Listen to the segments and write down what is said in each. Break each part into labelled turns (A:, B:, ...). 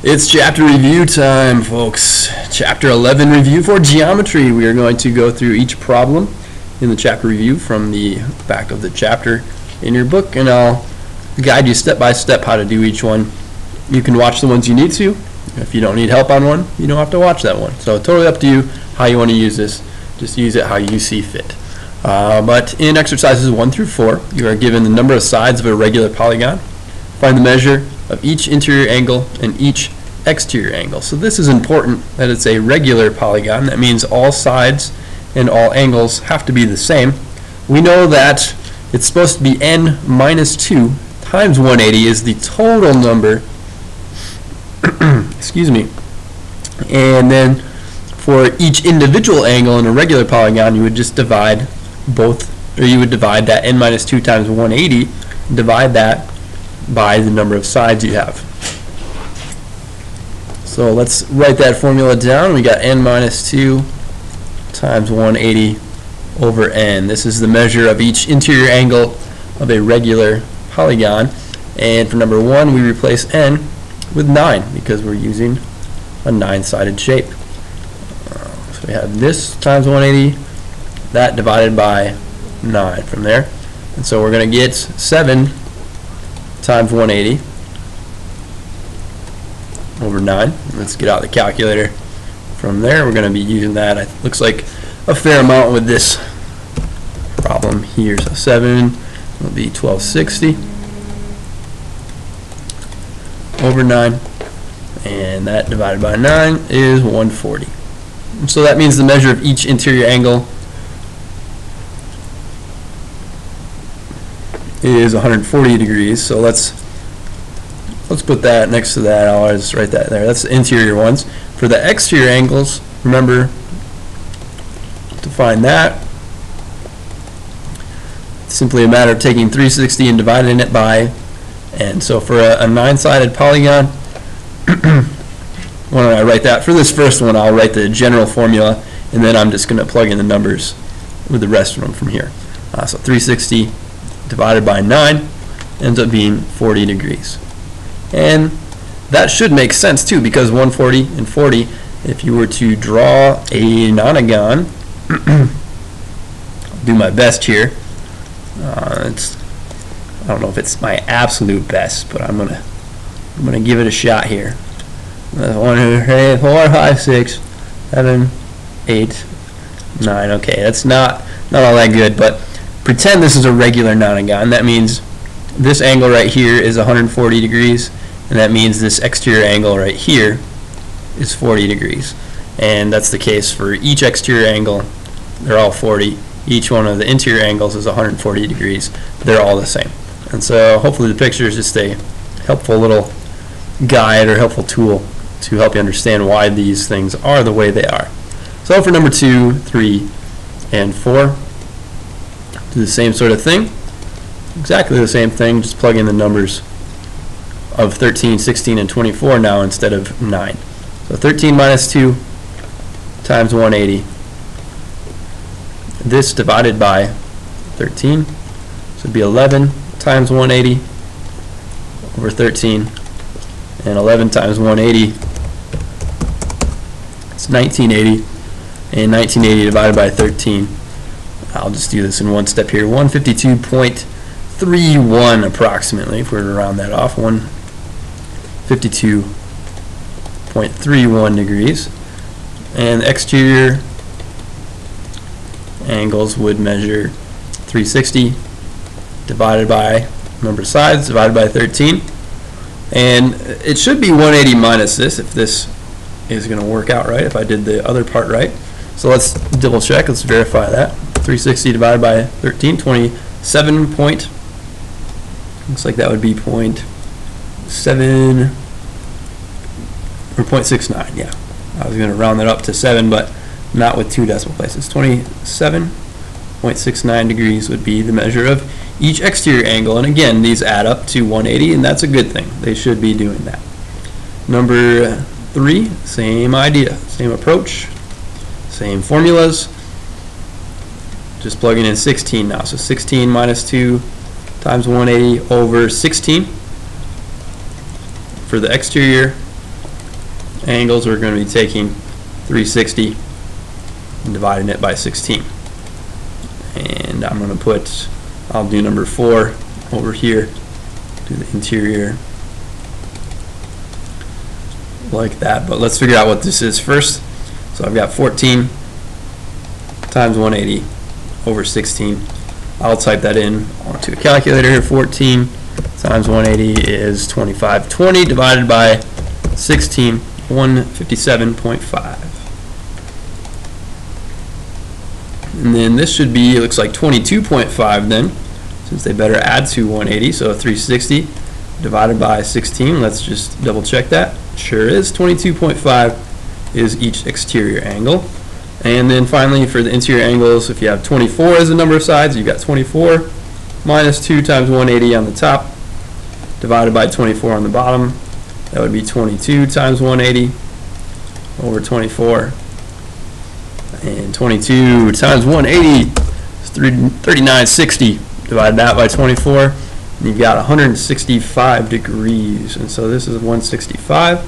A: It's chapter review time, folks. Chapter 11 review for geometry. We are going to go through each problem in the chapter review from the back of the chapter in your book, and I'll guide you step by step how to do each one. You can watch the ones you need to. If you don't need help on one, you don't have to watch that one. So totally up to you how you want to use this. Just use it how you see fit. But in exercises 1 through 4, you are given the number of sides of a regular polygon. Find the measure of each interior angle and each exterior angle. So this is important that it's a regular polygon. That means all sides and all angles have to be the same. We know that it's supposed to be n minus 2 times 180 is the total number excuse me, and then for each individual angle in a regular polygon you would just divide both, or you would divide that n minus 2 times 180, divide that by the number of sides you have. So let's write that formula down. We got n minus 2 times 180 over n. This is the measure of each interior angle of a regular polygon, and for number 1 we replace n with 9 because we're using a 9-sided shape. So we have this times 180, that divided by 9 from there, and so we're going to get 7 times 180 over 9. Let's get out the calculator from there. We're going to be using that. It looks like a fair amount with this problem here. So 7 will be 1260 over 9, and that divided by 9 is 140. So that means the measure of each interior angle is 140 degrees. So let's put that next to that. I'll just write that there. That's the interior ones. For the exterior angles, remember to find that. It's simply a matter of taking 360 and dividing it by n. So for a 9-sided polygon, why don't I write that? For this first one, I'll write the general formula, and then I'm just going to plug in the numbers with the rest of them from here. So 360 divided by 9 ends up being 40 degrees. And that should make sense too, because 140 and 40, if you were to draw a nonagon, I'll do my best here. I don't know if it's my absolute best, but I'm gonna give it a shot here. 1, 2, 3, 4, 5, 6, 7, 8, 9. Okay, that's not all that good, but pretend this is a regular nonagon. That means this angle right here is 140 degrees, and that means this exterior angle right here is 40 degrees. And that's the case for each exterior angle. They're all 40. Each one of the interior angles is 140 degrees. They're all the same. And so hopefully the picture is just a helpful little guide or helpful tool to help you understand why these things are the way they are. So for number 2, 3, and 4, do the same sort of thing. Exactly the same thing, just plug in the numbers of 13, 16, and 24 now instead of 9. So 13 minus 2 times 180. This divided by 13. So it would be 11 times 180 over 13. And 11 times 180, it's 1980. And 1980 divided by 13. I'll just do this in one step here. 152.31 approximately, if we were to round that off. 152.31 degrees. And the exterior angles would measure 360 divided by number of sides divided by 13. And it should be 180 minus this if this is going to work out right, if I did the other part right. So let's double check, let's verify that. 360 divided by 13, 27 point, looks like that would be 0.7 or 0.69, yeah. I was going to round that up to 7, but not with 2 decimal places. 27.69 degrees would be the measure of each exterior angle, and again these add up to 180, and that's a good thing. They should be doing that. Number 3, same idea, same approach, same formulas, just plugging in 16 now. So 16 minus 2 times 180 over 16 for the exterior angles, we're going to be taking 360 and dividing it by 16. And I'm going to put, I'll do number 4 over here, do the interior like that. But let's figure out what this is first. So I've got 14 times 180 over 16. I'll type that in onto a calculator here. 14 times 180 is 2520 divided by 16, 157.5. And then this should be, it looks like 22.5 then, since they better add to 180. So 360 divided by 16, let's just double check that. Sure is. 22.5 is each exterior angle. And then finally for the interior angles, if you have 24 as the number of sides, you've got 24 minus 2 times 180 on the top divided by 24 on the bottom. That would be 22 times 180 over 24. And 22 times 180 is 3960. Divide that by 24, and you've got 165 degrees. And so this is 165.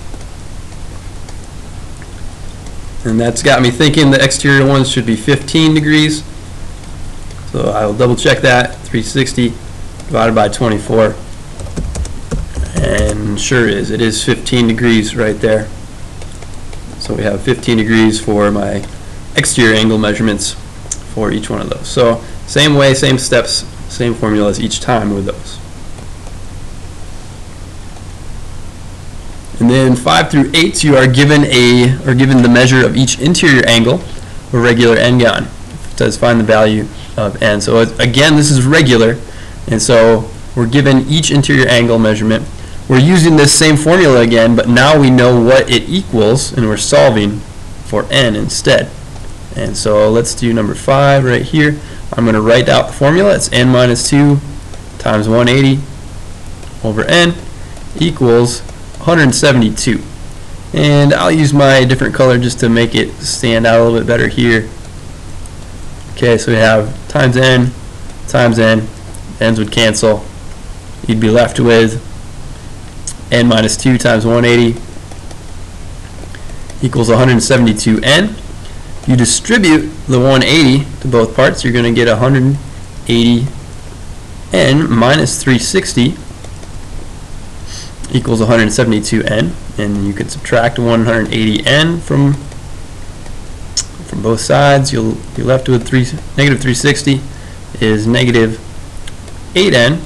A: And that's got me thinking the exterior ones should be 15 degrees. So I will double check that. 360 divided by 24. And sure is. It is 15 degrees right there. So we have 15 degrees for my exterior angle measurements for each one of those. So same way, same steps, same formulas each time with those. And then 5 through 8, you are given the measure of each interior angle or regular n-gon. It says find the value of n. So again, this is regular, and so we're given each interior angle measurement. We're using this same formula again, but now we know what it equals, and we're solving for n instead. And so let's do number 5 right here. I'm going to write out the formula. It's n minus 2 times 180 over n equals 172. And I'll use my different color just to make it stand out a little bit better here. Okay, so we have times n, n's would cancel. You'd be left with n minus 2 times 180 equals 172n. If you distribute the 180 to both parts, you're going to get 180n minus 360 equals 172n, and you can subtract 180n from both sides. You'll be left with negative 360 is negative 8n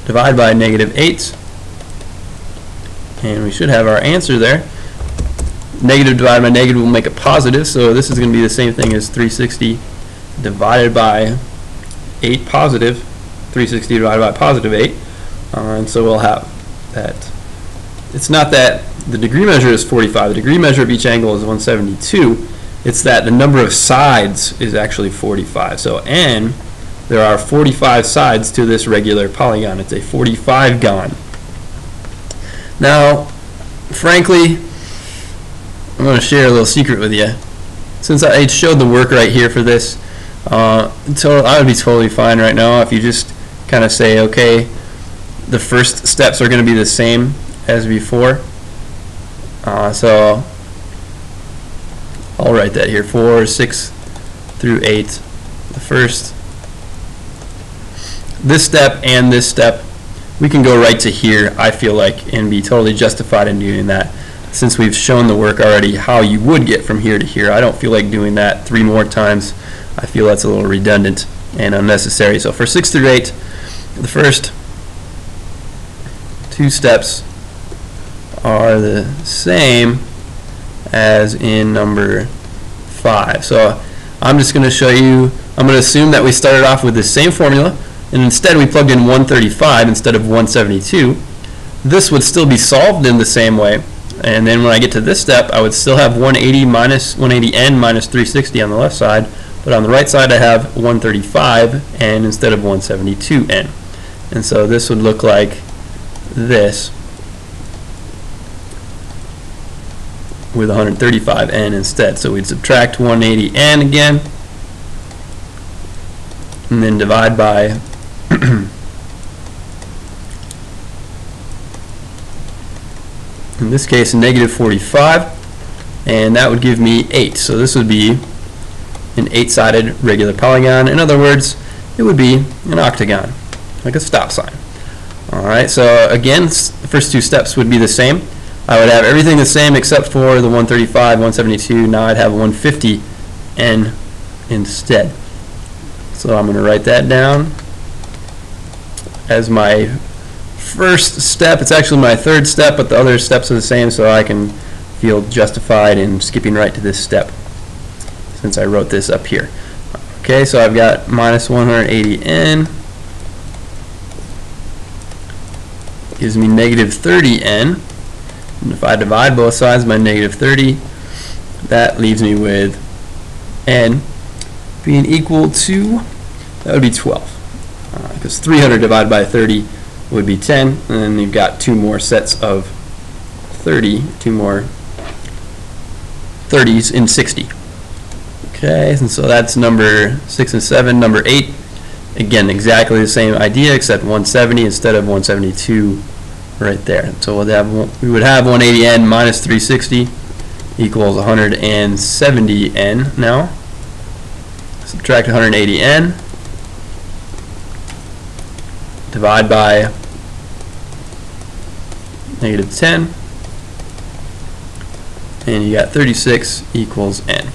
A: divided by negative 8, and we should have our answer there. Negative divided by negative will make a positive, so this is going to be the same thing as 360 divided by 8 positive, 360 divided by positive 8, and so we'll have that. It's not that the degree measure is 45, the degree measure of each angle is 172, it's that the number of sides is actually 45. So n, there are 45 sides to this regular polygon. It's a 45-gon. Now, frankly, I'm going to share a little secret with you. Since I showed the work right here for this, I would be totally fine right now if you just kind of say, okay, the first steps are going to be the same as before. So I'll write that here, 4, 6 through 8. The first, this step and this step, we can go right to here, I feel like, and be totally justified in doing that, since we've shown the work already how you would get from here to here. I don't feel like doing that 3 more times. I feel that's a little redundant and unnecessary. So for 6 through 8, the first 2 steps are the same as in number 5. So I'm just going to show you, I'm going to assume that we started off with the same formula, and instead we plugged in 135 instead of 172. This would still be solved in the same way, and then when I get to this step, I would still have 180n minus 360 on the left side, but on the right side I have 135n instead of 172n. And so this would look like this, with 135n instead. So we'd subtract 180n again, and then divide by in this case negative 45. and that would give me 8. So this would be an 8-sided regular polygon. In other words, it would be an octagon, like a stop sign. Alright, so again, the first two steps would be the same. I would have everything the same except for the 135, 172. Now I'd have 150n instead. So I'm going to write that down as my first step. It's actually my third step, but the other steps are the same, so I can feel justified in skipping right to this step since I wrote this up here. Okay, so I've got minus 180n gives me negative 30n, and if I divide both sides by negative 30, that leaves me with n being equal to, that would be 12, because 300 divided by 30 would be 10, and then you've got two more sets of 30, two more 30s in 60. Okay, and so that's number 6 and 7. Number 8, again, exactly the same idea except 170 instead of 172 right there. So we would have 180n minus 360 equals 170n now. Subtract 180n, divide by negative 10, and you got 36 equals n.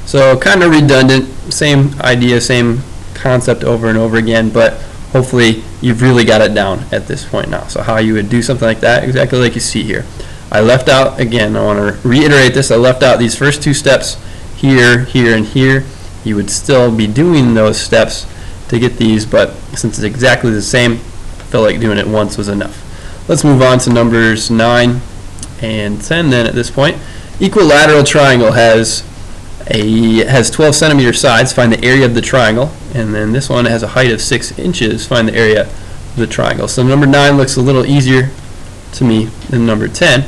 A: So kind of redundant, same idea, same concept over and over again, but hopefully you've really got it down at this point now. So how you would do something like that, exactly like you see here. I left out, again, I want to reiterate this, I left out these first two steps here, here, and here. You would still be doing those steps to get these, but since it's exactly the same, I felt like doing it once was enough. Let's move on to numbers 9 and 10 then at this point. Equilateral triangle has 12 centimeter sides. Find the area of the triangle, and then this one has a height of 6 inches. Find the area of the triangle. So number 9 looks a little easier to me than number 10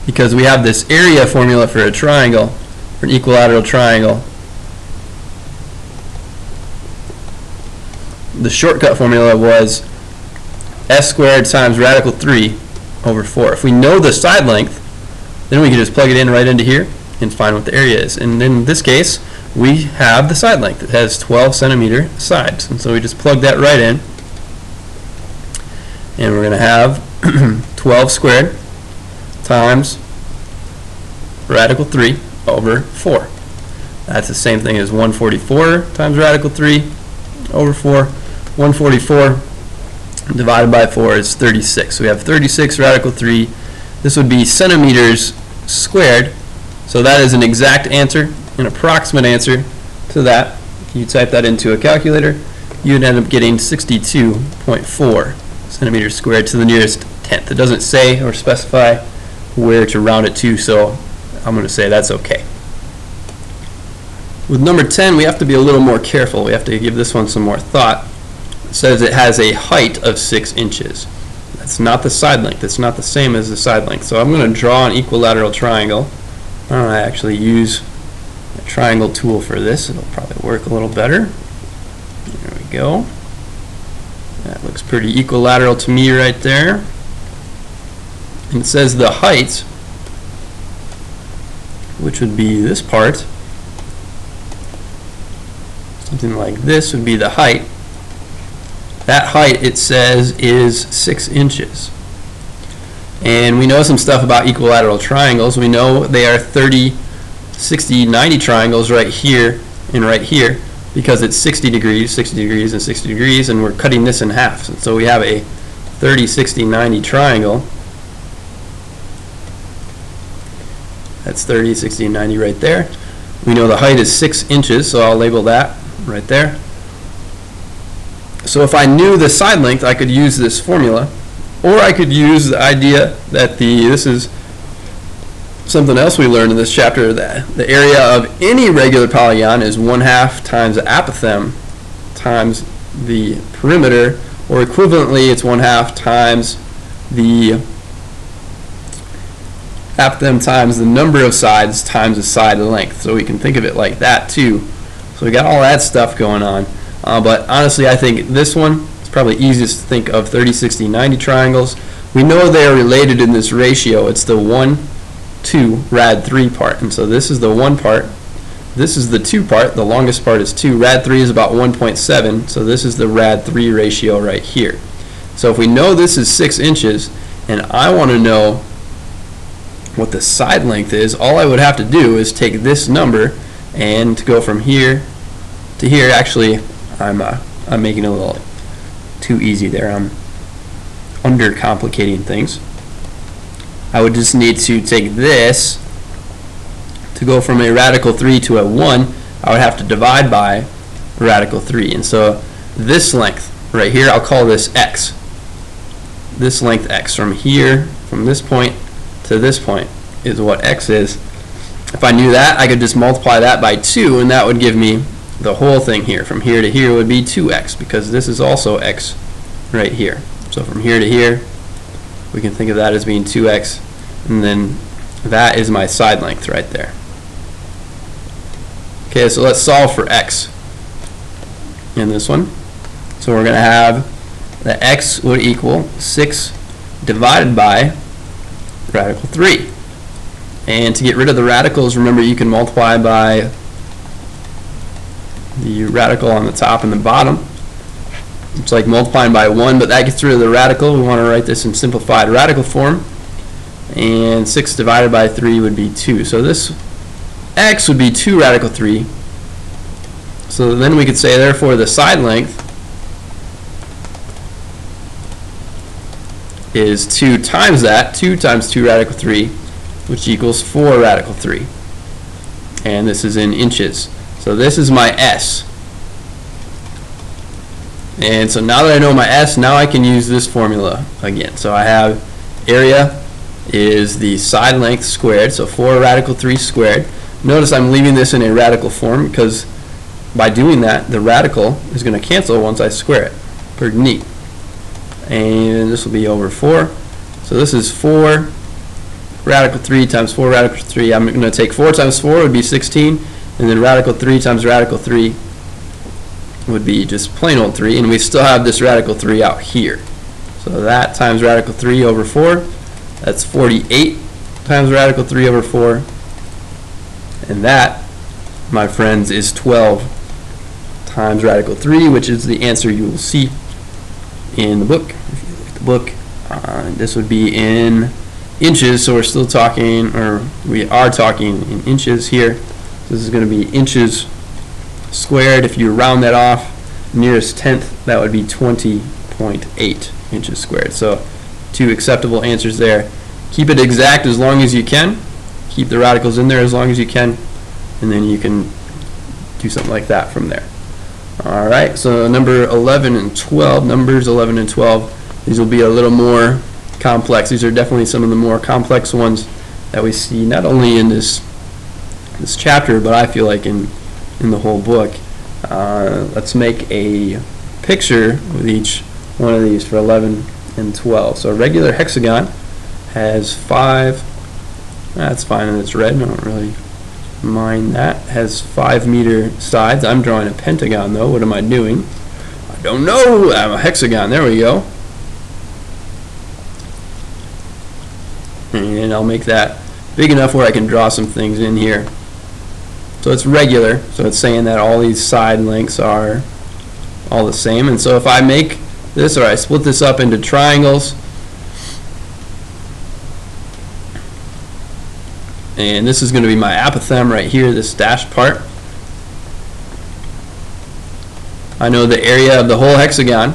A: because we have this area formula for a triangle, for an equilateral triangle. The shortcut formula was s squared times radical 3 over 4. If we know the side length, then we can just plug it in right into here and find what the area is. And in this case, we have the side length. It has 12 centimeter sides. And so we just plug that right in. And we're going to have 12 squared times radical 3 over 4. That's the same thing as 144 times radical 3 over 4. 144 divided by 4 is 36. So we have 36 radical 3. This would be centimeters squared. So that is an exact answer, an approximate answer to that. If you type that into a calculator, you'd end up getting 62.4 centimeters squared to the nearest tenth. It doesn't say or specify where to round it to, so I'm going to say that's okay. With number 10, we have to be a little more careful. We have to give this one some more thought. It says it has a height of 6 inches. That's not the side length. It's not the same as the side length. So I'm going to draw an equilateral triangle. I actually use a triangle tool for this. It'll probably work a little better. There we go. That looks pretty equilateral to me right there. And it says the height, which would be this part, something like this would be the height. That height, it says, is 6 inches. And we know some stuff about equilateral triangles. We know they are 30, 60, 90 triangles right here and right here because it's 60 degrees, 60 degrees, and 60 degrees, and we're cutting this in half. So we have a 30, 60, 90 triangle. That's 30, 60, and 90 right there. We know the height is 6 inches, so I'll label that right there. So if I knew the side length, I could use this formula, or I could use the idea that this is something else we learned in this chapter, that the area of any regular polygon is 1/2 times the apothem times the perimeter, or equivalently it's 1/2 times the apothem times the number of sides times the side length. So we can think of it like that too. So we got all that stuff going on. But honestly, I think this one is probably easiest to think of 30, 60, 90 triangles. We know they are related in this ratio. It's the 1 2 rad 3 part. And so this is the 1 part. This is the 2 part. The longest part is 2. Rad 3 is about 1.7. So this is the rad 3 ratio right here. So if we know this is 6 inches and I want to know what the side length is, all I would have to do is take this number and to go from here to here. Actually, I'm making it a little too easy there. I'm undercomplicating things. I would just need to take this to go from a radical 3 to a 1. I would have to divide by radical 3. And so this length right here, I'll call this x. This length x from here, from this point to this point, is what x is. If I knew that, I could just multiply that by 2, and that would give me the whole thing here. From here to here would be 2x, because this is also x right here. So from here to here, we can think of that as being 2x, and then that is my side length right there. Okay, so let's solve for x in this one. So we're going to have that x would equal 6 divided by radical 3. And to get rid of the radicals, remember you can multiply by the radical on the top and the bottom. It's like multiplying by 1, but that gets rid of the radical. We want to write this in simplified radical form. And 6 divided by 3 would be 2. So this x would be 2 radical 3. So then we could say, therefore, the side length is 2 times that, 2 times 2 radical 3, which equals 4 radical 3. And this is in inches. So this is my S. And so now that I know my S, now I can use this formula again. So I have area is the side length squared, so 4 radical 3 squared. Notice I'm leaving this in a radical form because by doing that, the radical is going to cancel once I square it. Pretty neat. And this will be over 4. So this is 4 radical 3 times 4 radical 3. I'm going to take 4 times 4 would be 16, and then radical 3 times radical 3 would be just plain old 3, and we still have this radical 3 out here. So that times radical 3 over 4, that's 48 times radical 3 over 4, and that, my friends, is 12 times radical 3, which is the answer you will see in the book. If you look at the book, this would be in inches, so we're still talking, or we are talking in inches here. This is going to be inches squared. If you round that off, nearest tenth, that would be 20.8 inches squared. So 2 acceptable answers there. Keep it exact as long as you can. Keep the radicals in there as long as you can, and then you can do something like that from there. Alright, so number 11 and 12, numbers 11 and 12, these will be a little more complex. These are definitely some of the more complex ones that we see not only in this chapter, but I feel like in the whole book. Let's make a picture with each one of these for 11 and 12. So a regular hexagon has 5, that's fine and it's red, I don't really mind that, has 5 meter sides. I'm drawing a pentagon though. What am I doing? I don't know. I'm a hexagon. There we go. And I'll make that big enough where I can draw some things in here. So it's regular, so it's saying that all these side lengths are all the same. And so if I make this, or I split this up into triangles, and this is going to be my apothem right here, this dashed part. I know the area of the whole hexagon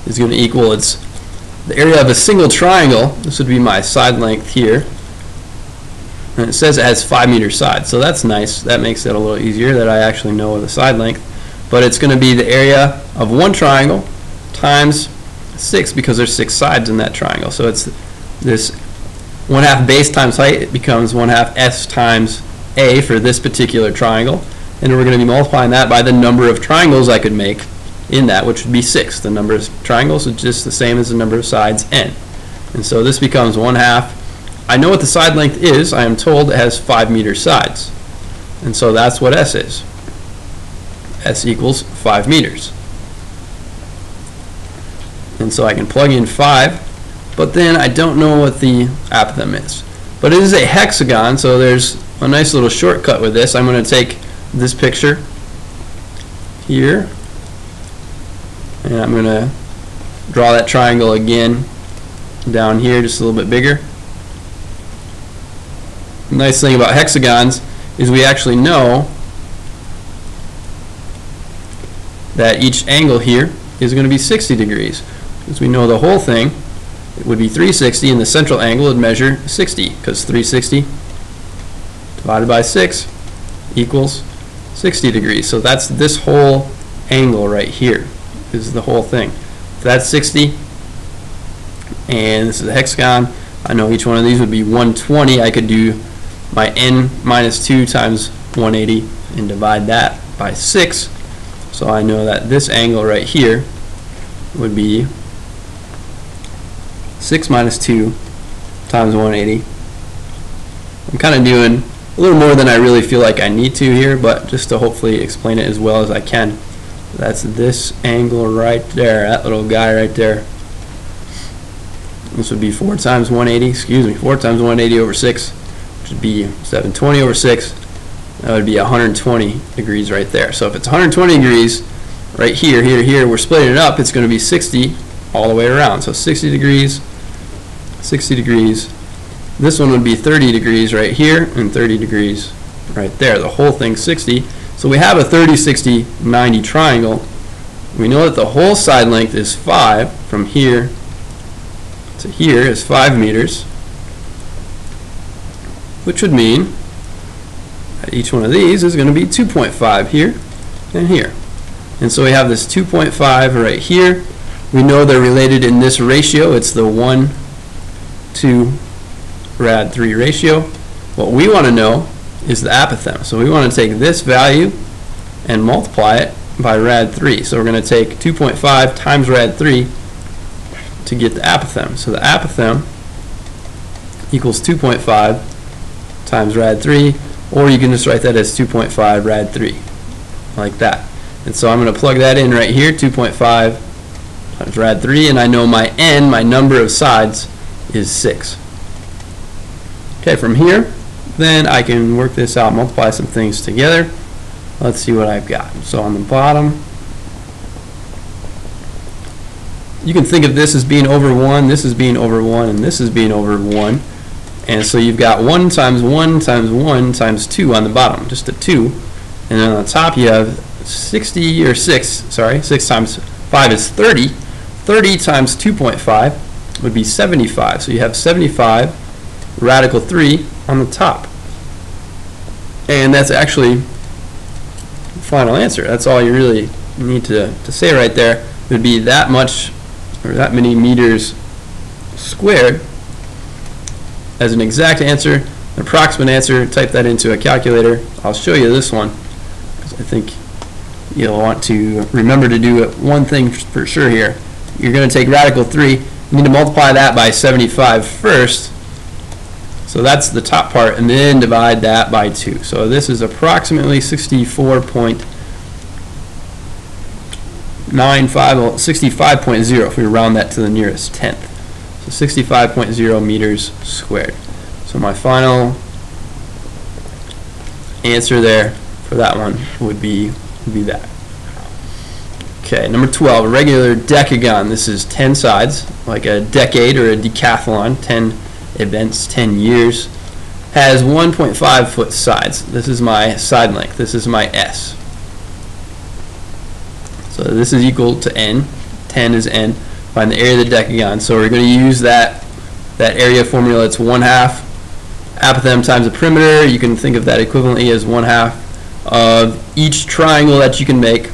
A: is going to equal the area of a single triangle. This would be my side length here, and it says it has 5 meter sides, so that's nice. That makes it a little easier that I actually know the side length. But it's going to be the area of one triangle times 6, because there's 6 sides in that triangle. So it's this 1/2 base times height. It becomes 1/2 s times a for this particular triangle, and we're going to be multiplying that by the number of triangles I could make in that, which would be 6. The number of triangles is just the same as the number of sides, n. And so this becomes 1/2. I know what the side length is. I am told it has 5 meter sides, and so that's what s is. S equals 5 meters. and so I can plug in 5, but then I don't know what the apothem is. But it is a hexagon, so there's a nice little shortcut with this. I'm going to take this picture here, and I'm going to draw that triangle again down here, just a little bit bigger. The nice thing about hexagons is we actually know that each angle here is going to be 60 degrees. Because we know the whole thing, it would be 360, and the central angle would measure 60, because 360 divided by 6 equals 60 degrees. So that's this whole angle right here, is the whole thing. If that's 60, and this is a hexagon, I know each one of these would be 120. I could do my n minus 2 times 180 and divide that by 6. So I know that this angle right here would be 6 minus 2 times 180. I'm kind of doing a little more than I really feel like I need to here, but just to hopefully explain it as well as I can. That's this angle right there, that little guy right there. This would be 4 times 180, excuse me, 4 times 180 over 6, which would be 720 over 6. That would be 120 degrees right there. So if it's 120 degrees right here, here, we're splitting it up, it's going to be 60 all the way around. So 60 degrees, 60 degrees. This one would be 30 degrees right here and 30 degrees right there. The whole thing's 60. So we have a 30, 60, 90 triangle. We know that the whole side length is 5 from here to here is 5 meters, which would mean that each one of these is going to be 2.5 here and here. And so we have this 2.5 right here. We know they're related in this ratio. It's the 1 to rad 3 ratio. What we want to know is the apothem. So we want to take this value and multiply it by rad 3. So we're going to take 2.5 times rad 3 to get the apothem. So the apothem equals 2.5 times rad 3, or you can just write that as 2.5 rad 3, like that. And so I'm going to plug that in right here, 2.5 times rad 3, and I know my n, my number of sides, is 6. Okay, from here, then I can work this out, multiply some things together. Let's see what I've got. So on the bottom, you can think of this as being over 1, this is being over 1, and this is being over 1. And so you've got 1 times 1 times 1 times 2 on the bottom, just a 2. And then on the top you have 60, or 6 times 5 is 30. 30 times 2.5 would be 75. So you have 75 radical 3 on the top. And that's actually the final answer. That's all you really need to say right there. It would be that much, or that many meters squared. As an exact answer, an approximate answer, type that into a calculator. I'll show you this one, because I think you'll want to remember to do one thing for sure here. You're going to take radical 3, you need to multiply that by 75 first. So that's the top part, and then divide that by 2. So this is approximately 65.0 if we round that to the nearest tenth. So 65.0 meters squared. So my final answer there for that one would be that. Okay, number 12, a regular decagon. This is 10 sides, like a decade or a decathlon, 10 events, 10 years. Has 1.5 foot sides. This is my side length. This is my S. So this is equal to n. 10 is n. Find the area of the decagon. So we're going to use that area formula. It's 1/2 apothem times the perimeter. You can think of that equivalently as 1/2 of each triangle that you can make.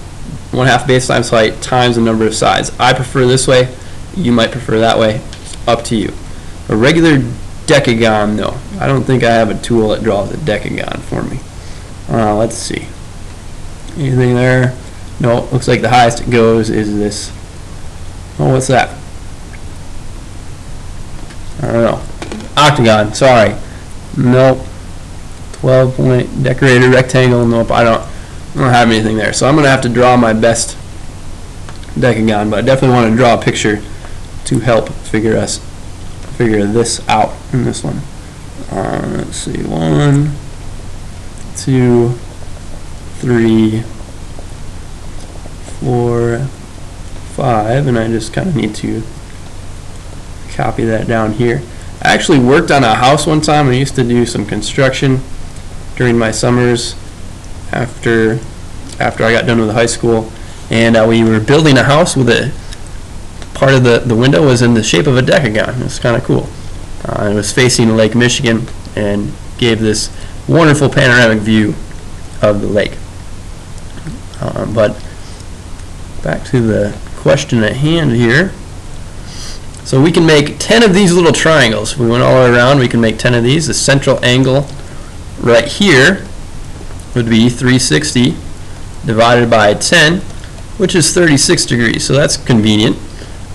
A: 1/2 base times height times the number of sides. I prefer this way. You might prefer that way. It's up to you. A regular decagon, though. I don't think I have a tool that draws a decagon for me. Let's see. Anything there? No, looks like the highest it goes is this. Oh, what's that? I don't know. Octagon, sorry. Nope. 12-point decorated rectangle. Nope, I don't have anything there. So I'm going to have to draw my best decagon, but I definitely want to draw a picture to help figure this out in this one. Let's see, 1, 2, 3, 4, 5, and I just kind of need to copy that down here. I actually worked on a house one time. I used to do some construction during my summers after I got done with high school, and we were building a house with a part of the window was in the shape of a decagon. It was kind of cool. It was facing Lake Michigan and gave this wonderful panoramic view of the lake. But back to the question at hand here. So we can make 10 of these little triangles. We went all the way around. We can make 10 of these. The central angle right here would be 360 divided by 10, which is 36 degrees. So that's convenient.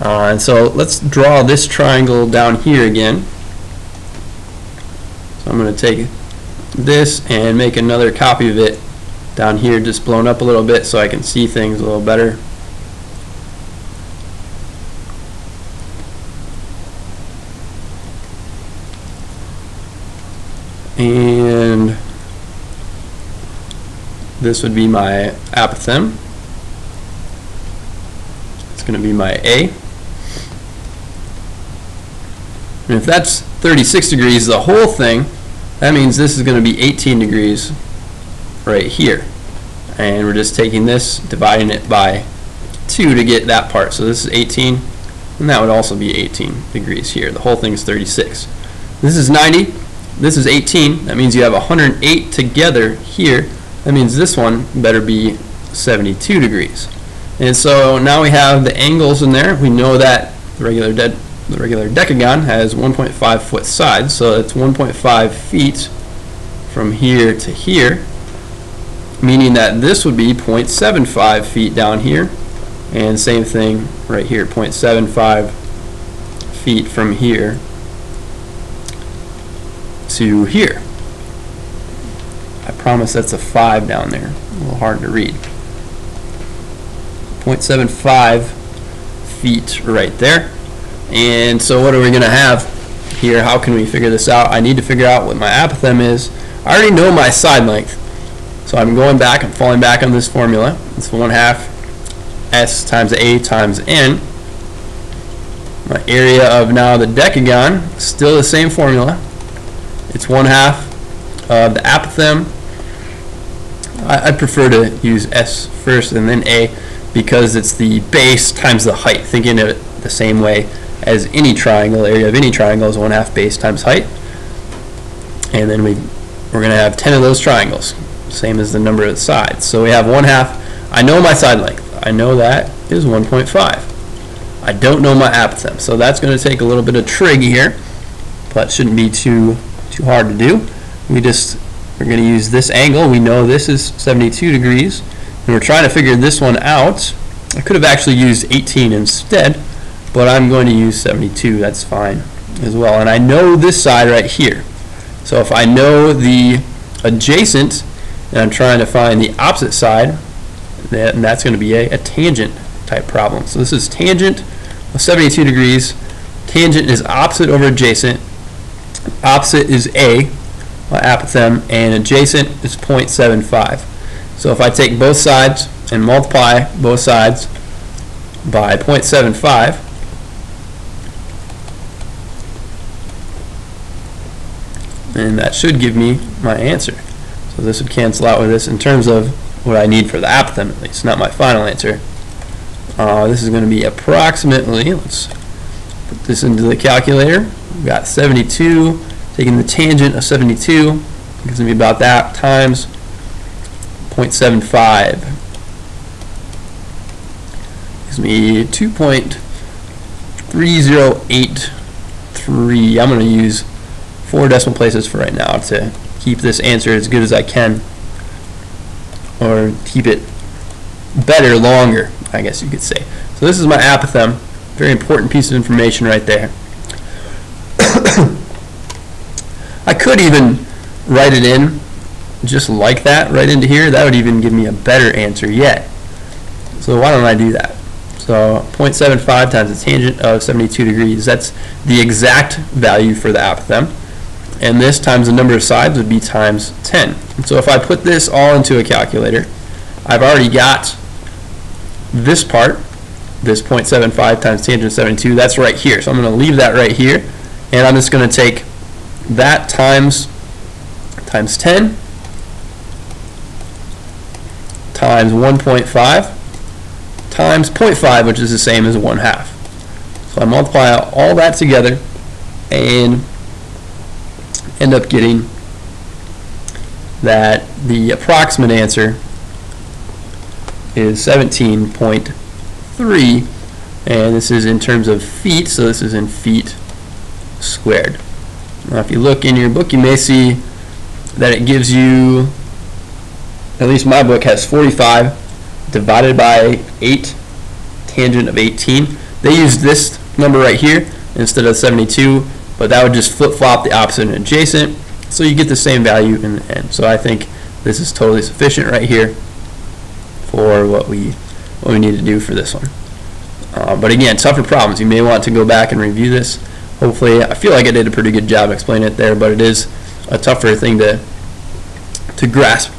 A: And so let's draw this triangle down here again. So I'm going to take this and make another copy of it down here, just blown up a little bit so I can see things a little better. And this would be my apothem. It's going to be my A. And if that's 36 degrees, the whole thing, that means this is going to be 18 degrees right here. And we're just taking this, dividing it by 2 to get that part. So this is 18, and that would also be 18 degrees here. The whole thing is 36. This is 90. This is 18. That means you have 108 together here. That means this one better be 72 degrees. And so now we have the angles in there. We know that the regular decagon has 1.5 foot sides, so it's 1.5 feet from here to here, meaning that this would be 0.75 feet down here, and same thing right here, 0.75 feet from here to here. I promise that's a 5 down there. A little hard to read. 0.75 feet right there. And so what are we going to have here? How can we figure this out? I need to figure out what my apothem is. I already know my side length. So I'm going back, I'm falling back on this formula. It's 1/2 S times A times N. My area of now the decagon, still the same formula. It's 1/2 of the apothem. I prefer to use S first and then A because it's the base times the height. Thinking of it the same way as any triangle, area of any triangle is 1/2 base times height. And then we're going to have 10 of those triangles, same as the number of the sides. So we have 1/2. I know my side length. I know that is 1.5. I don't know my apothem, so that's going to take a little bit of trig here, but shouldn't be too hard to do. We're going to use this angle. We know this is 72 degrees, and we're trying to figure this one out. I could have actually used 18 instead, but I'm going to use 72. That's fine as well. And I know this side right here. So if I know the adjacent, and I'm trying to find the opposite side, then that's going to be a tangent type problem. So this is tangent of 72 degrees. Tangent is opposite over adjacent. Opposite is A, apothem, and adjacent is 0.75. So if I take both sides and multiply both sides by 0.75, and that should give me my answer. So this would cancel out with this in terms of what I need for the apothem, at least, not my final answer. This is going to be approximately, let's put this into the calculator. We've got 72, taking the tangent of 72, gives me about that, times 0.75. Gives me 2.3083. I'm going to use 4 decimal places for right now to keep this answer as good as I can, or keep it better longer, I guess you could say. So this is my apothem. Very important piece of information right there. I could even write it in just like that, right into here. That would even give me a better answer yet. So why don't I do that? So 0.75 times the tangent of 72 degrees, that's the exact value for the apothem. And this times the number of sides would be times 10. And so if I put this all into a calculator, I've already got this part, this 0.75 times tangent of 72, that's right here. So I'm going to leave that right here, and I'm just going to take that times 10 times 1.5 times 0.5, which is the same as 1/2. So I multiply all that together and end up getting that the approximate answer is 17.3, and this is in terms of feet, so this is in feet squared. Now if you look in your book, you may see that it gives you, at least my book has 45 divided by 8, tangent of 18. They used this number right here instead of 72, but that would just flip-flop the opposite and adjacent, so you get the same value in the end. So I think this is totally sufficient right here for what we need to do for this one. But again, tougher problems. You may want to go back and review this. Hopefully, I feel like I did a pretty good job explaining it there, but it is a tougher thing to grasp.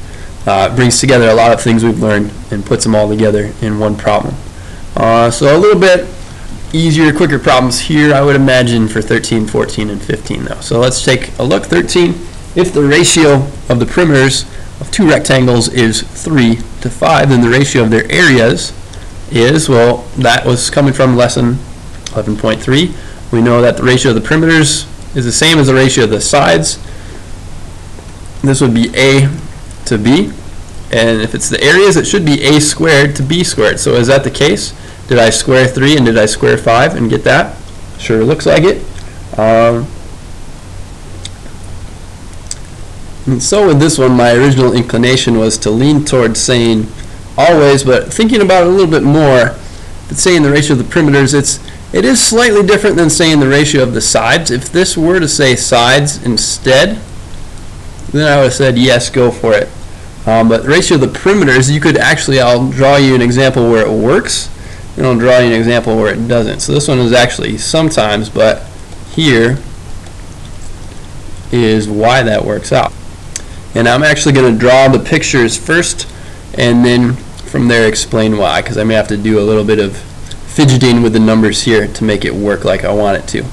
A: It brings together a lot of things we've learned and puts them all together in one problem. So a little bit easier, quicker problems here, I would imagine, for 13, 14, and 15 though. So let's take a look. 13, if the ratio of the perimeters of two rectangles is 3 to 5, then the ratio of their areas is, well, that was coming from lesson 11.3. We know that the ratio of the perimeters is the same as the ratio of the sides. This would be A to B, and if it's the areas, it should be A squared to B squared. So is that the case? Did I square 3 and did I square 5 and get that? Sure looks like it. And so with this one, my original inclination was to lean towards saying always, but thinking about it a little bit more, if it's saying the ratio of the perimeters, it is slightly different than saying the ratio of the sides. If this were to say sides instead, then I would have said yes, go for it. But the ratio of the perimeters, you could actually, I'll draw you an example where it works, and I'll draw you an example where it doesn't. So this one is actually sometimes, but here is why that works out. And I'm actually going to draw the pictures first, and then from there explain why, because I may have to do a little bit of fidgeting with the numbers here to make it work like I want it to.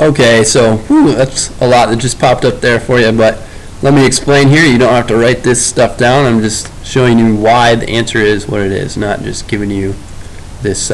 A: Okay, so that's a lot that just popped up there for you, but let me explain here. You don't have to write this stuff down. I'm just showing you why the answer is what it is, not just giving you this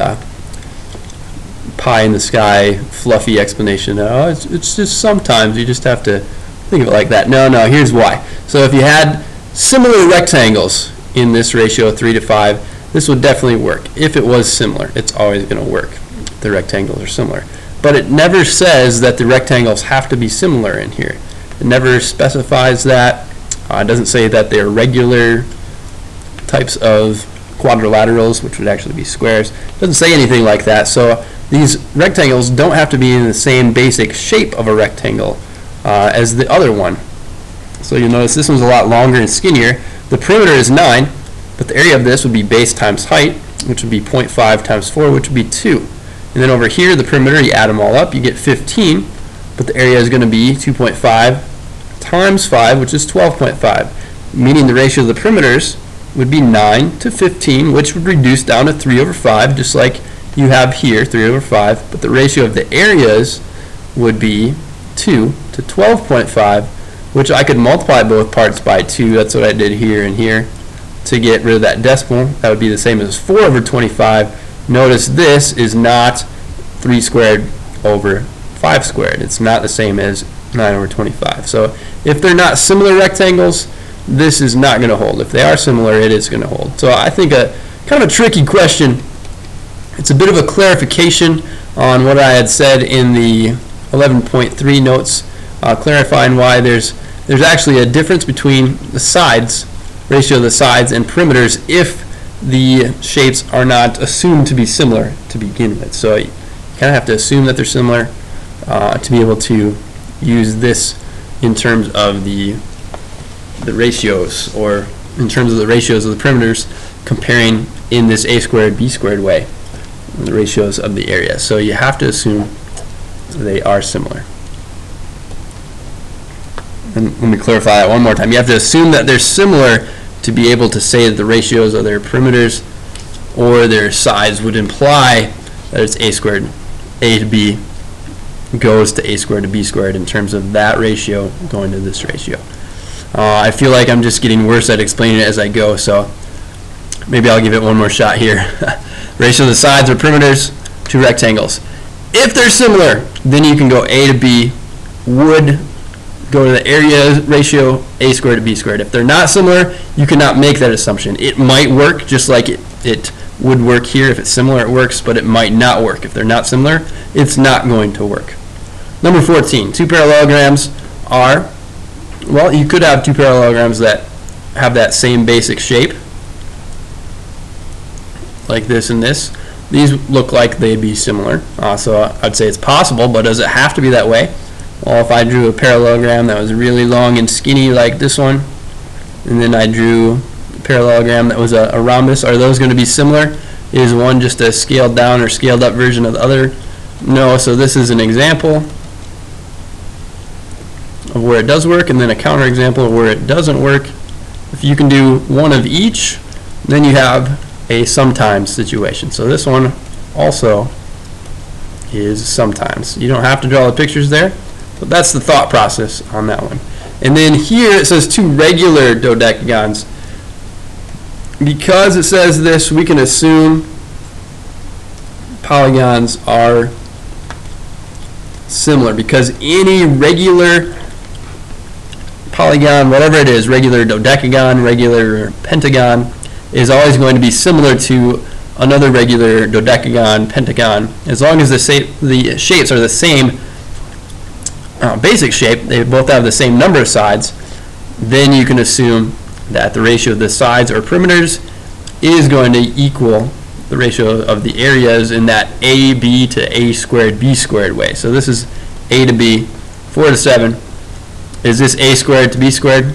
A: pie in the sky fluffy explanation. Oh, it's just sometimes you just have to think of it like that. No, here's why. So if you had similar rectangles in this ratio of 3 to 5, this would definitely work. If it was similar, it's always going to work. The rectangles are similar. But it never says that the rectangles have to be similar in here. It never specifies that. It doesn't say that they're regular types of quadrilaterals, which would actually be squares. It doesn't say anything like that. So these rectangles don't have to be in the same basic shape of a rectangle as the other one. So you'll notice this one's a lot longer and skinnier. The perimeter is 9, but the area of this would be base times height, which would be 0.5 times 4, which would be 2. And then over here, the perimeter, you add them all up, you get 15, but the area is going to be 2.5 times 5, which is 12.5, meaning the ratio of the perimeters would be 9 to 15, which would reduce down to 3 over 5, just like you have here, 3 over 5, but the ratio of the areas would be 2 to 12.5, which I could multiply both parts by 2, that's what I did here and here, to get rid of that decimal. That would be the same as 4 over 25. Notice this is not 3 squared over 5 squared. It's not the same as 9 over 25. So if they're not similar rectangles, this is not going to hold. If they are similar, it is going to hold. So I think a kind of a tricky question. It's a bit of a clarification on what I had said in the 11.3 notes, clarifying why there's actually a difference between the sides, ratio of the sides and perimeters, if the shapes are not assumed to be similar to begin with. So you kind of have to assume that they're similar to be able to use this in terms of the ratios, or in terms of the ratios of the perimeters, comparing in this a squared b squared way, the ratios of the area. So you have to assume they are similar. And let me clarify that one more time. You have to assume that they're similar to be able to say that the ratios of their perimeters or their sides would imply that it's a squared, a to b goes to a squared to b squared in terms of that ratio going to this ratio. I feel like I'm just getting worse at explaining it as I go, so maybe I'll give it one more shot here. Ratio of the sides or perimeters to rectangles. If they're similar, then you can go a to b would go to the area ratio a squared to b squared. If they're not similar, you cannot make that assumption. It might work just like it would work here. If it's similar, it works, but it might not work. If they're not similar, it's not going to work. Number 14, two parallelograms are, well, you could have two parallelograms that have that same basic shape, like this and this. These look like they'd be similar, so I'd say it's possible, but does it have to be that way? Well, if I drew a parallelogram that was really long and skinny like this one, and then I drew a parallelogram that was a rhombus, are those going to be similar? Is one just a scaled down or scaled up version of the other? No, so this is an example of where it does work, and then a counterexample of where it doesn't work. If you can do one of each, then you have a sometimes situation. So this one also is sometimes. You don't have to draw the pictures there, but that's the thought process on that one. And then here it says two regular dodecagons. Because it says this, we can assume polygons are similar, because any regular polygon, whatever it is, regular dodecagon, regular pentagon, is always going to be similar to another regular dodecagon, pentagon, as long as the shapes are the same basic shape, they both have the same number of sides, then you can assume that the ratio of the sides or perimeters is going to equal the ratio of the areas in that AB to A squared B squared way. So this is A to B, 4 to 7. Is this A squared to B squared?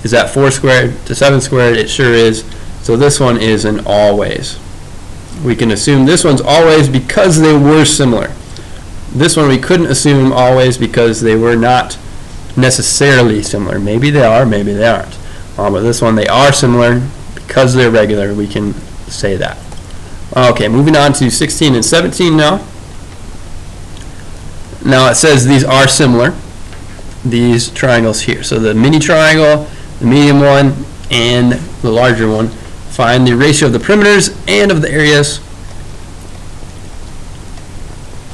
A: Is that 4 squared to 7 squared? It sure is. So this one is an always. We can assume this one's always because they were similar. This one we couldn't assume always because they were not necessarily similar. Maybe they are, maybe they aren't. But this one they are similar because they're regular. We can say that. Okay, moving on to 16 and 17 now. Now it says these are similar, these triangles here. So the mini triangle, the medium one, and the larger one. Find the ratio of the perimeters and of the areas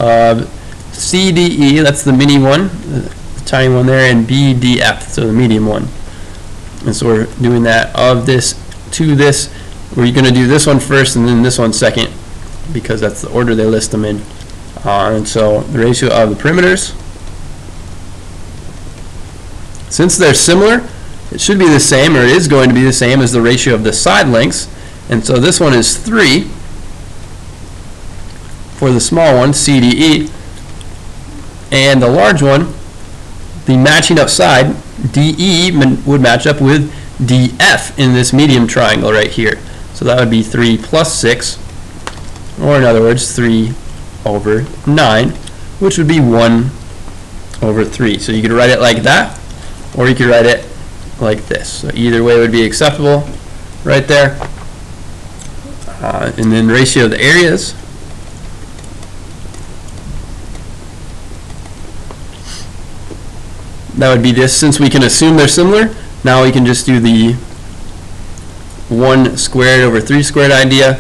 A: of CDE, that's the mini one, the tiny one there, and BDF, so the medium one. And so we're doing that of this to this. We're going to do this one first and then this one second, because that's the order they list them in. And so the ratio of the perimeters, since they're similar, it should be the same, or it is going to be the same as the ratio of the side lengths. And so this one is 3 for the small one, CDE. And the large one, the matching up side, DE, would match up with DF in this medium triangle right here. So that would be 3 plus 6, or in other words, 3 over 9, which would be 1 over 3. So you could write it like that, or you could write it like this. So either way would be acceptable right there. And then ratio of the areas. That would be this. Since we can assume they're similar, now we can just do the 1 squared over 3 squared idea,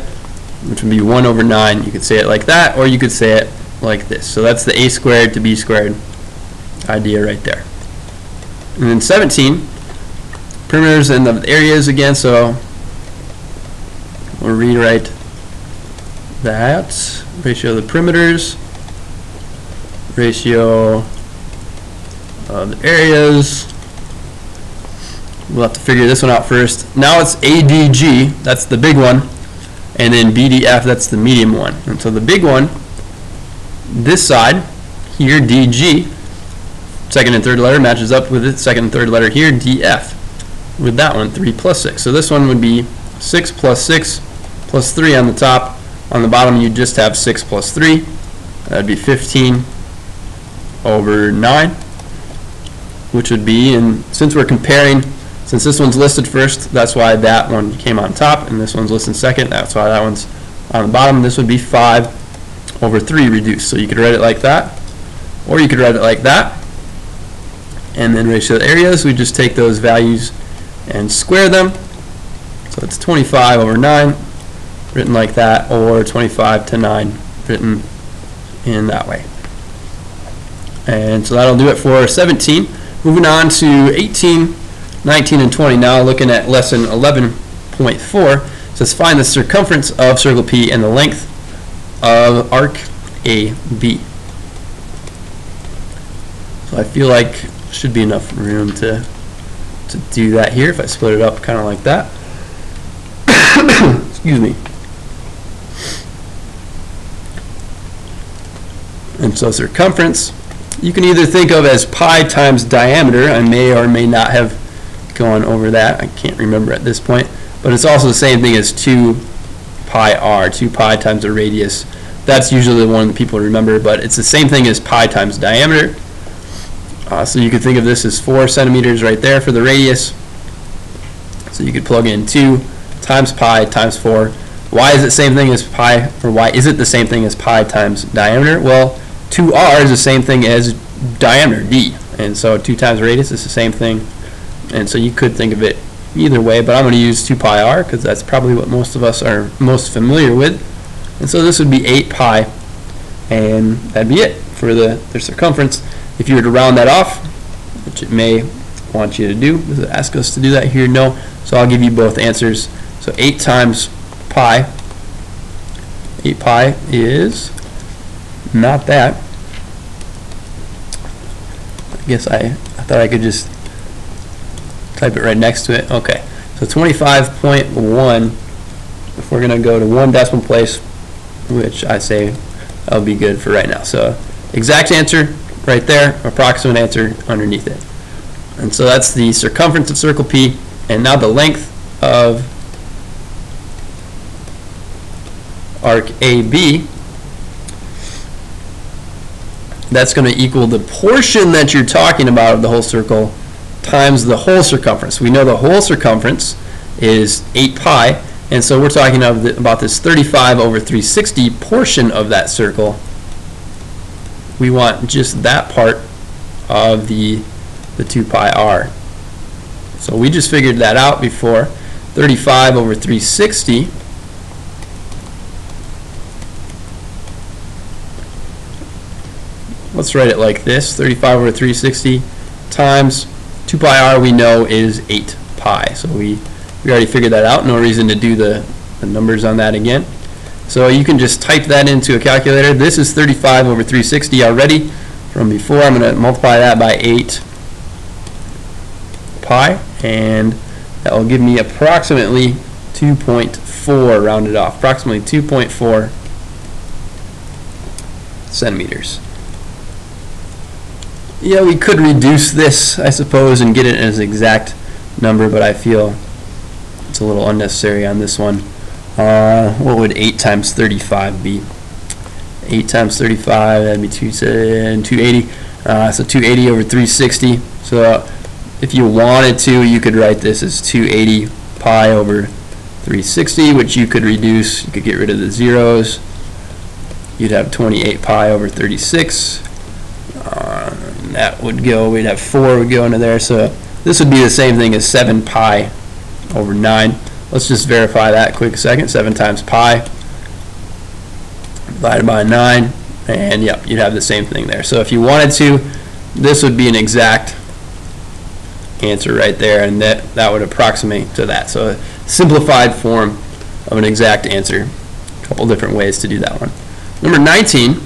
A: which would be 1 over 9. You could say it like that, or you could say it like this. So that's the A squared to B squared idea right there. And then 17, perimeters and the areas again, so we'll rewrite that. Ratio of the perimeters, ratio of the areas. We'll have to figure this one out first. Now it's ADG, that's the big one, and then BDF, that's the medium one. And so the big one, this side here, DG, second and third letter matches up with the second and third letter here, DF, with that one, 3 plus 6. So this one would be 6 plus 6 plus 3 on the top. On the bottom, you just have 6 plus 3. That would be 15 over 9, which would be, and since we're comparing, since this one's listed first, that's why that one came on top, and this one's listed second, that's why that one's on the bottom. This would be 5 over 3 reduced. So you could write it like that, or you could write it like that. And then ratio of the areas, we just take those values and square them. So it's 25 over 9, written like that, or 25 to 9, written in that way. And so that'll do it for 17. Moving on to 18, 19, and 20. Now looking at lesson 11.4, it says find the circumference of circle P and the length of arc AB. So I feel like should be enough room to do that here if I split it up kind of like that. Excuse me. And so circumference, you can either think of as pi times diameter. I may or may not have gone over that. I can't remember at this point. But it's also the same thing as 2 pi r, 2 pi times the radius. That's usually the one that people remember, but it's the same thing as pi times diameter. So you could think of this as 4 centimeters right there for the radius. So you could plug in 2 times pi times 4. Why is it the same thing as pi, or why is it the same thing as pi times diameter? Well, 2r is the same thing as diameter, d. And so 2 times radius is the same thing. And so you could think of it either way, but I'm going to use 2 pi r because that's probably what most of us are most familiar with. And so this would be 8 pi, and that'd be it for the circumference. If you were to round that off, which it may want you to do, does it ask us to do that here? No. So I'll give you both answers. So 8 times pi, 8 pi is not that. I guess I thought I could just type it right next to it. Okay, so 25.1, if we're going to go to 1 decimal place, which I say that'll be good for right now. So exact answer right there, approximate answer underneath it. And so that's the circumference of circle P, and now the length of arc AB, that's going to equal the portion that you're talking about of the whole circle times the whole circumference. We know the whole circumference is 8 pi, and so we're talking about this 35 over 360 portion of that circle. We want just that part of the 2 pi r. So we just figured that out before. 35 over 360 let's write it like this, 35 over 360 times 2 pi r we know is 8 pi. So we already figured that out, no reason to do the numbers on that again. So you can just type that into a calculator. This is 35 over 360 already from before. I'm going to multiply that by 8 pi, and that will give me approximately 2.4 rounded off, approximately 2.4 centimeters. Yeah, we could reduce this, I suppose, and get it as an exact number, but I feel it's a little unnecessary on this one. What would 8 times 35 be? 8 times 35, that'd be 280. So 280 over 360. So if you wanted to, you could write this as 280 pi over 360, which you could reduce. You could get rid of the zeros. You'd have 28 pi over 36. That would go, we'd have 4 would go into there. So this would be the same thing as 7 pi over 9. Let's just verify that quick second. 7 times pi divided by 9, and yep, you'd have the same thing there. So if you wanted to, this would be an exact answer right there, and that would approximate to that. So a simplified form of an exact answer. A couple different ways to do that one. Number 19,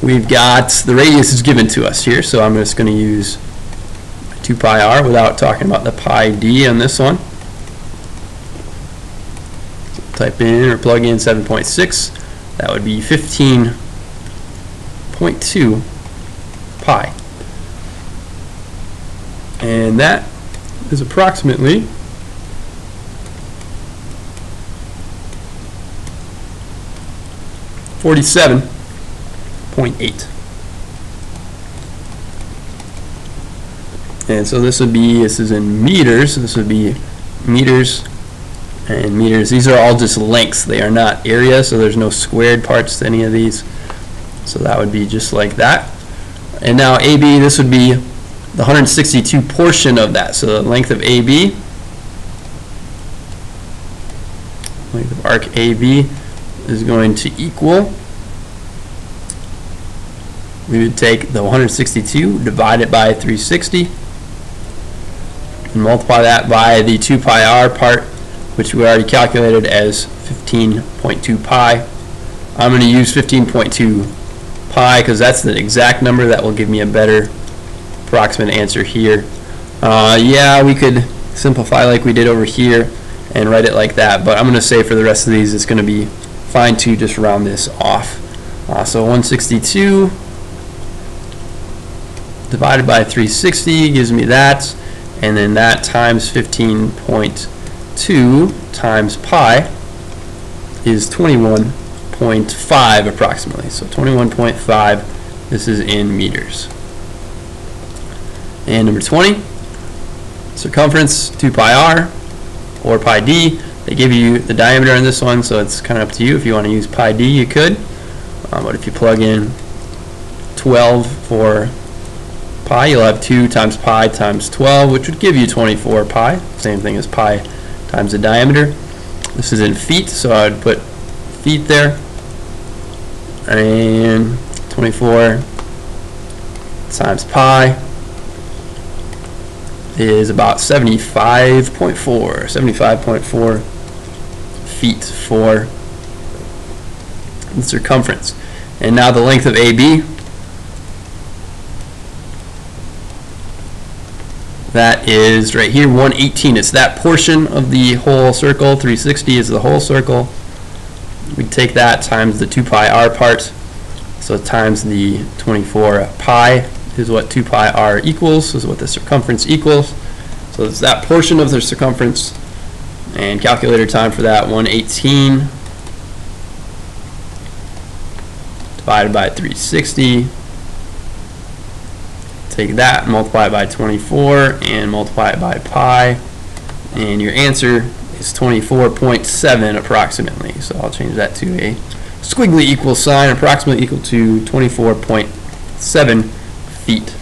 A: we've got the radius is given to us here, so I'm just going to use 2 pi r without talking about the pi d on this one. So type in or plug in 7.6. That would be 15.2 pi. And that is approximately 47.8. And so this is in meters. This would be meters and meters. These are all just lengths. They are not area, so there's no squared parts to any of these. So that would be just like that. And now AB, this would be the 162 portion of that. So the length of AB, length of arc AB is going to equal, we would take the 162, divide it by 360, and multiply that by the 2 pi r part, which we already calculated as 15.2 pi. I'm going to use 15.2 pi because that's the exact number that will give me a better approximate answer here. Yeah, we could simplify like we did over here and write it like that, but I'm going to say for the rest of these it's going to be fine to just round this off. So 162 divided by 360 gives me that, and then that times 15.2 times pi is 21.5 approximately. So 21.5, this is in meters. And number 20, circumference 2 pi r or pi d. They give you the diameter in this one, so it's kind of up to you. If you want to use pi d, you could. But if you plug in 12 for pi, you'll have 2 times pi times 12, which would give you 24 pi. Same thing as pi times the diameter. This is in feet, so I would put feet there. And 24 times pi is about 75.4 feet for the circumference. And now the length of AB, that is right here, 118. It's that portion of the whole circle. 360 is the whole circle. We take that times the 2 pi r part, so times the 24 pi is what 2 pi r equals, is what the circumference equals. So it's that portion of the circumference, and calculator time for that, 118 divided by 360. Take that, multiply it by 24, and multiply it by pi, and your answer is 24.7 approximately. So I'll change that to a squiggly equal sign, approximately equal to 24.7 feet.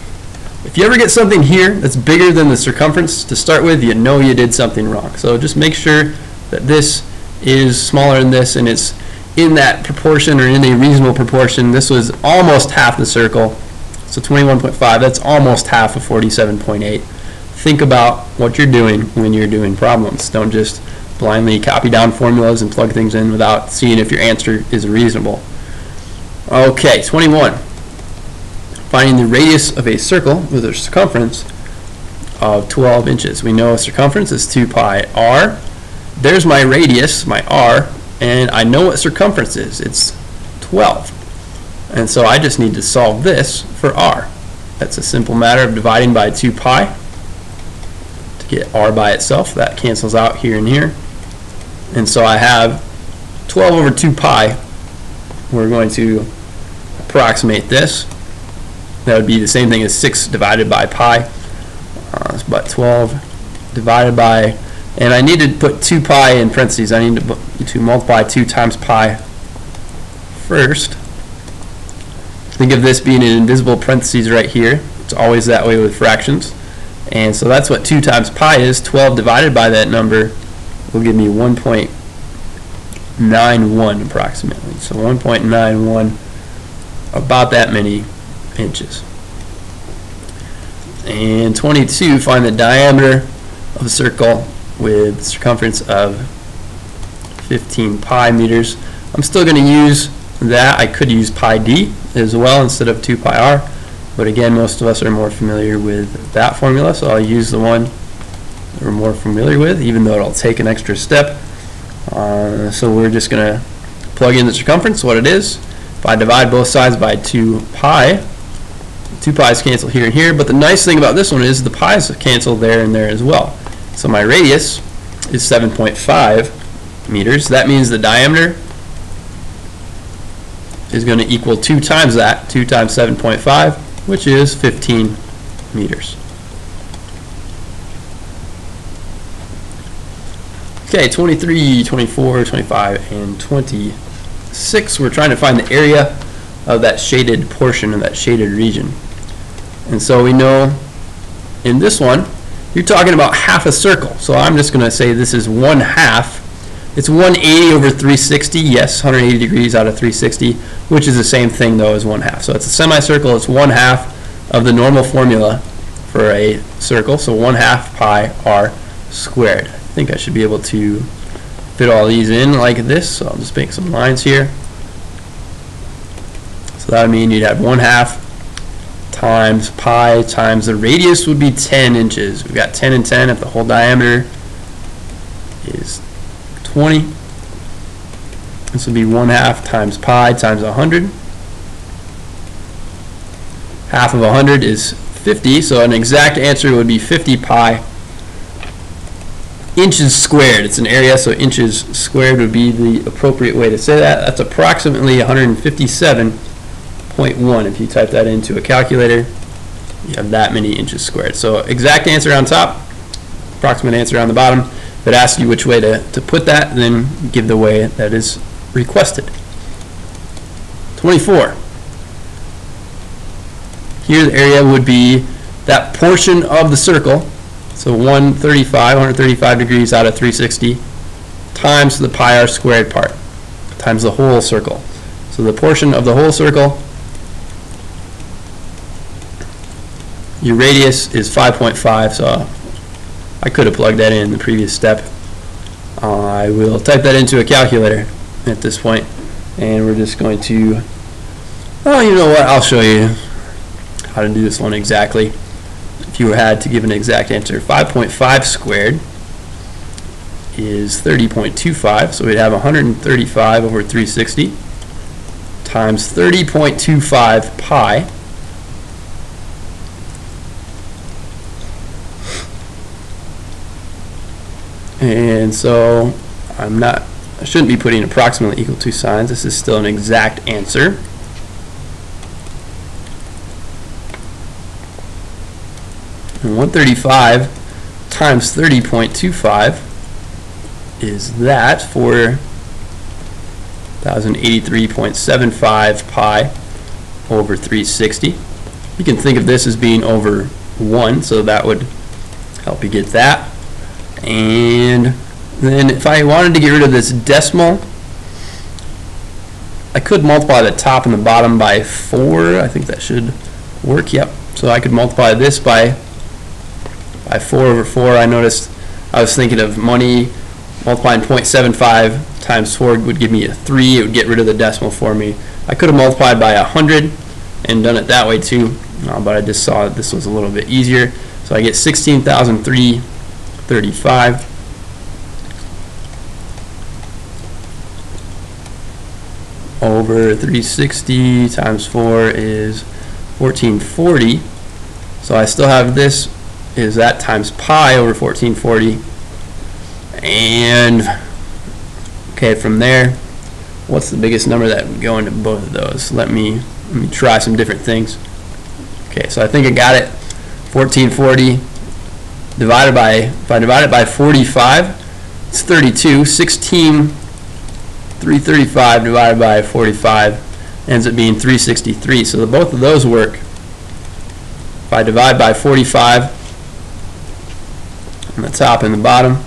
A: If you ever get something here that's bigger than the circumference to start with, you know you did something wrong. So just make sure that this is smaller than this, and it's in that proportion or in a reasonable proportion. This was almost half the circle. So 21.5, that's almost half of 47.8. Think about what you're doing when you're doing problems. Don't just blindly copy down formulas and plug things in without seeing if your answer is reasonable. Okay, 21. Finding the radius of a circle with a circumference of 12 inches. We know a circumference is 2 pi r. There's my radius, my r, and I know what circumference is. It's 12. And so I just need to solve this for r. That's a simple matter of dividing by 2 pi to get r by itself. That cancels out here and here. And so I have 12 over 2 pi. We're going to approximate this. That would be the same thing as 6 divided by pi. But 12 divided by, and I need to put 2 pi in parentheses. I need to multiply 2 times pi first. Think of this being an invisible parentheses right here. It's always that way with fractions. And so that's what 2 times pi is. 12 divided by that number will give me 1.91 approximately. So 1.91, about that many inches. And 22, find the diameter of a circle with circumference of 15 pi meters. I'm still going to use that. I could use pi d as well instead of 2 pi r, but again, most of us are more familiar with that formula, so I'll use the one that we're more familiar with, even though it'll take an extra step. So we're just going to plug in the circumference, what it is. If I divide both sides by 2 pi, 2 pi's cancel here and here, but the nice thing about this one is the pi's cancel there and there as well. So my radius is 7.5 meters. That means the diameter is going to equal 2 times that, 2 times 7.5, which is 15 meters. Okay, 23, 24, 25, and 26. We're trying to find the area of that shaded portion of that shaded region. And so we know in this one, you're talking about half a circle. So I'm just going to say this is 1/2. It's 180 over 360. Yes, 180 degrees out of 360, which is the same thing though as 1/2. So it's a semicircle. It's 1/2 of the normal formula for a circle. So 1/2 pi r squared. I think I should be able to fit all these in like this. So I'll just make some lines here. So that would mean you'd have 1/2 times pi times the radius would be 10 inches. We've got 10 and 10 if the whole diameter is 20. This would be 1/2 times pi times 100. Half of 100 is 50, so an exact answer would be 50 pi inches squared. It's an area, so inches squared would be the appropriate way to say that. That's approximately 157.1. If you type that into a calculator, you have that many inches squared. So exact answer on top, approximate answer on the bottom. If it asks you which way to put that, then give the way that is requested. 24. Here the area would be that portion of the circle, so 135 degrees out of 360, times the pi r squared part, times the whole circle. So the portion of the whole circle, your radius is 5.5, so I could have plugged that in the previous step. I will type that into a calculator at this point, and we're just going to, oh, you know what, I'll show you how to do this one exactly. If you had to give an exact answer, 5.5 squared is 30.25, so we'd have 135 over 360 times 30.25 pi. And so I shouldn't be putting approximately equal to signs. This is still an exact answer. And 135 times 30.25 is that, 4,083.75 pi over 360. You can think of this as being over 1, so that would help you get that. And then if I wanted to get rid of this decimal, I could multiply the top and the bottom by 4. I think that should work. Yep. So I could multiply this by 4 over 4. I noticed I was thinking of money. Multiplying 0.75 times 4 would give me a 3. It would get rid of the decimal for me. I could have multiplied by 100 and done it that way too, but I just saw that this was a little bit easier. So I get 16,335 over 360 times 4 is 1440. So I still have this is that times pi over 1440. And okay, from there, what's the biggest number that would go into both of those? Let me try some different things. Okay, so I think I got it. 1440 divided by, if I divide it by 45, it's 32. 16,335 divided by 45 ends up being 363. So both of those work. If I divide by 45 on the top and the bottom,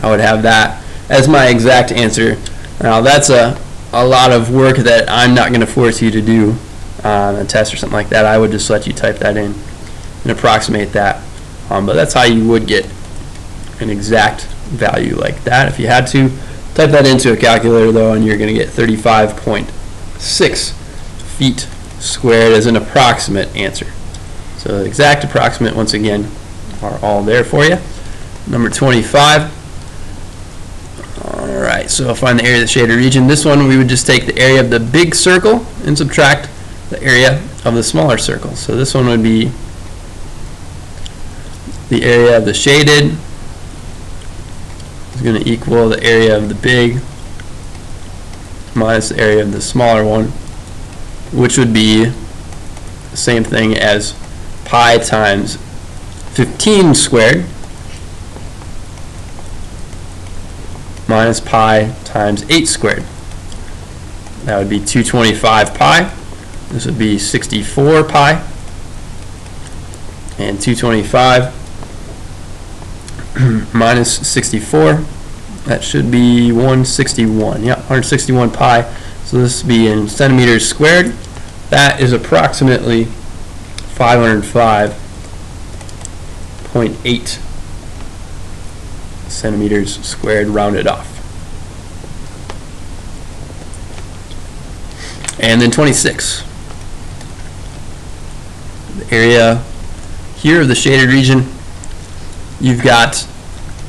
A: I would have that as my exact answer. Now that's a lot of work that I'm not going to force you to do on a test or something like that. I would just let you type that in and approximate that. But that's how you would get an exact value like that. If you had to, type that into a calculator though, and you're going to get 35.6 feet squared as an approximate answer. So the exact, approximate, once again, are all there for you. Number 25. Alright, so I'll find the area of the shaded region. This one we would just take the area of the big circle and subtract the area of the smaller circle. So this one would be the area of the shaded is going to equal the area of the big minus the area of the smaller one, which would be the same thing as pi times 15 squared minus pi times 8 squared. That would be 225 pi. This would be 64 pi. And 225 minus 64, that should be 161. Yeah, 161 pi. So this would be in centimeters squared. That is approximately 505.8 centimeters squared, rounded off. And then 26. The area here of the shaded region, you've got,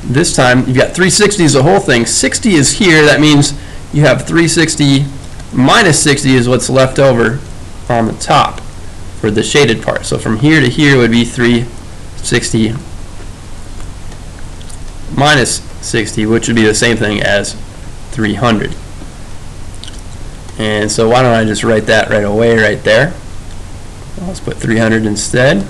A: this time, you've got 360 is the whole thing. 60 is here. That means you have 360 minus 60 is what's left over on the top for the shaded part. So from here to here would be 360 minus 60, which would be the same thing as 300. And so why don't I just write that right away right there. Let's put 300 instead.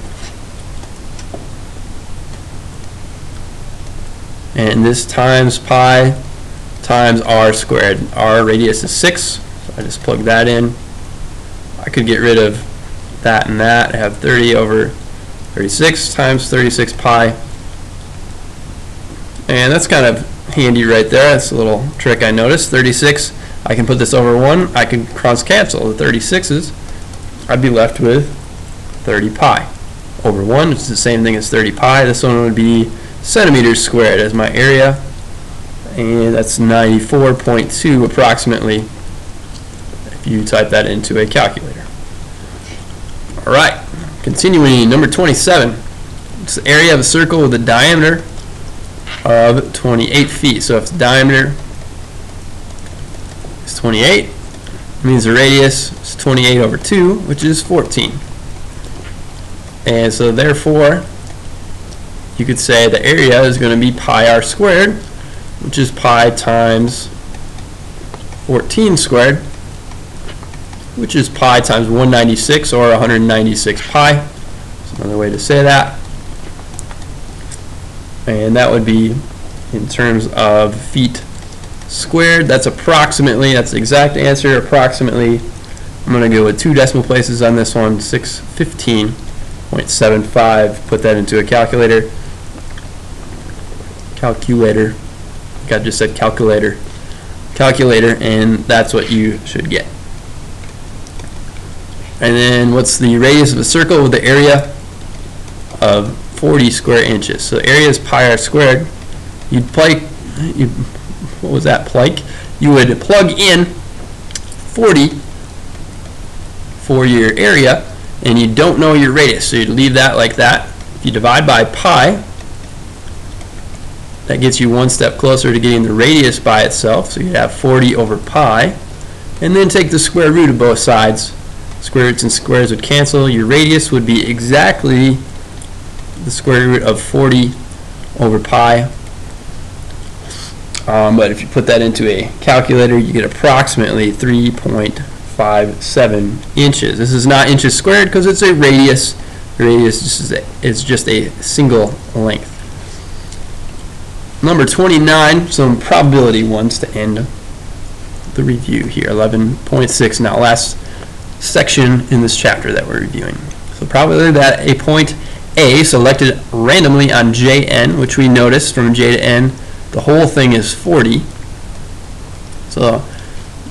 A: And this times pi times r squared. R radius is 6, so I just plug that in. I could get rid of that and that. I have 30 over 36 times 36 pi. And that's kind of handy right there. That's a little trick I noticed. 36, I can put this over 1. I can cross cancel the 36's. I'd be left with 30 pi over 1. It's the same thing as 30 pi. This one would be centimeters squared as my area, and that's 94.2 approximately if you type that into a calculator. Alright, continuing, number 27. It's the area of a circle with a diameter of 28 feet. So if the diameter is 28, it means the radius is 28 over 2, which is 14. And so therefore, you could say the area is going to be pi r squared, which is pi times 14 squared, which is pi times 196 or 196 pi. That's another way to say that. And that would be in terms of feet squared. That's approximately, that's the exact answer, approximately. I'm going to go with 2 decimal places on this one, 615.75. Put that into a calculator. I just said calculator, and that's what you should get. And then what's the radius of a circle with the area of 40 square inches? So the area is pi r squared. You would plug in 40 for your area, and you don't know your radius, so you'd leave that like that. If you divide by pi, that gets you one step closer to getting the radius by itself, so you'd have 40 over pi, and then take the square root of both sides. Square roots and squares would cancel. Your radius would be exactly the square root of 40 over pi. But if you put that into a calculator, you get approximately 3.57 inches. This is not inches squared because it's a radius. The radius is just a single length. Number 29, some probability ones to end the review here. 11.6 now, last section in this chapter that we're reviewing. So probability that a point A selected randomly on Jn, which we noticed from J to N, the whole thing is 40. So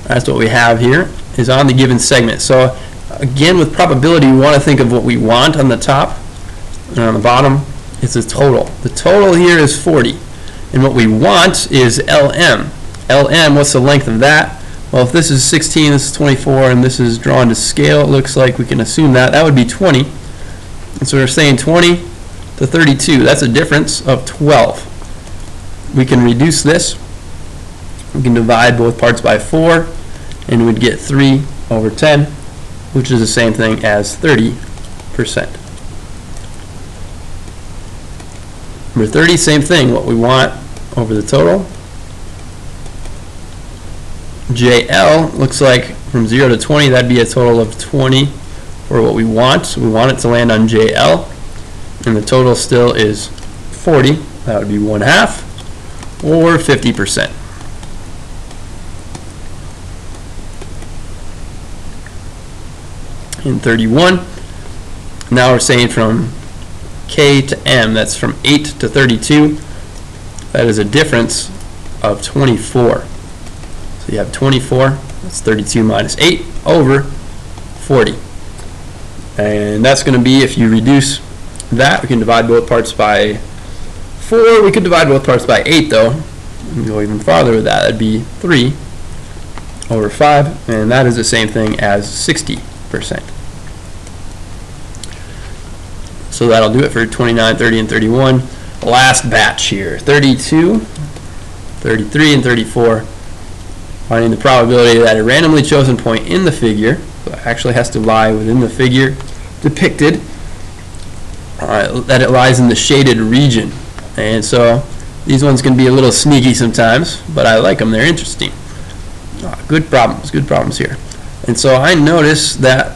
A: that's what we have here, is on the given segment. So again, with probability, we want to think of what we want on the top, and on the bottom, it's a total. The total here is 40. And what we want is LM. LM, what's the length of that? Well, if this is 16, this is 24, and this is drawn to scale, it looks like we can assume that. That would be 20. And so we're saying 20 to 32. That's a difference of 12. We can reduce this. We can divide both parts by 4, and we'd get 3 over 10, which is the same thing as 30%. Number 30, same thing. What we want over the total JL looks like from 0 to 20, that'd be a total of 20 for what we want. So we want it to land on JL, and the total still is 40. That would be 1/2 or 50%. In 31, now we're saying from K to M, that's from 8 to 32. That is a difference of 24. So you have 24, that's 32 minus 8 over 40. And that's going to be, if you reduce that, we can divide both parts by 4. We could divide both parts by 8 though. We can go even farther with that. That'd be 3 over 5, and that is the same thing as 60%. So that'll do it for 29, 30, and 31. Last batch here, 32, 33, and 34. Finding the probability that a randomly chosen point in the figure, so it actually has to lie within the figure depicted, that it lies in the shaded region. And so these ones can be a little sneaky sometimes, but I like them, they're interesting. Good problems here. And so I notice that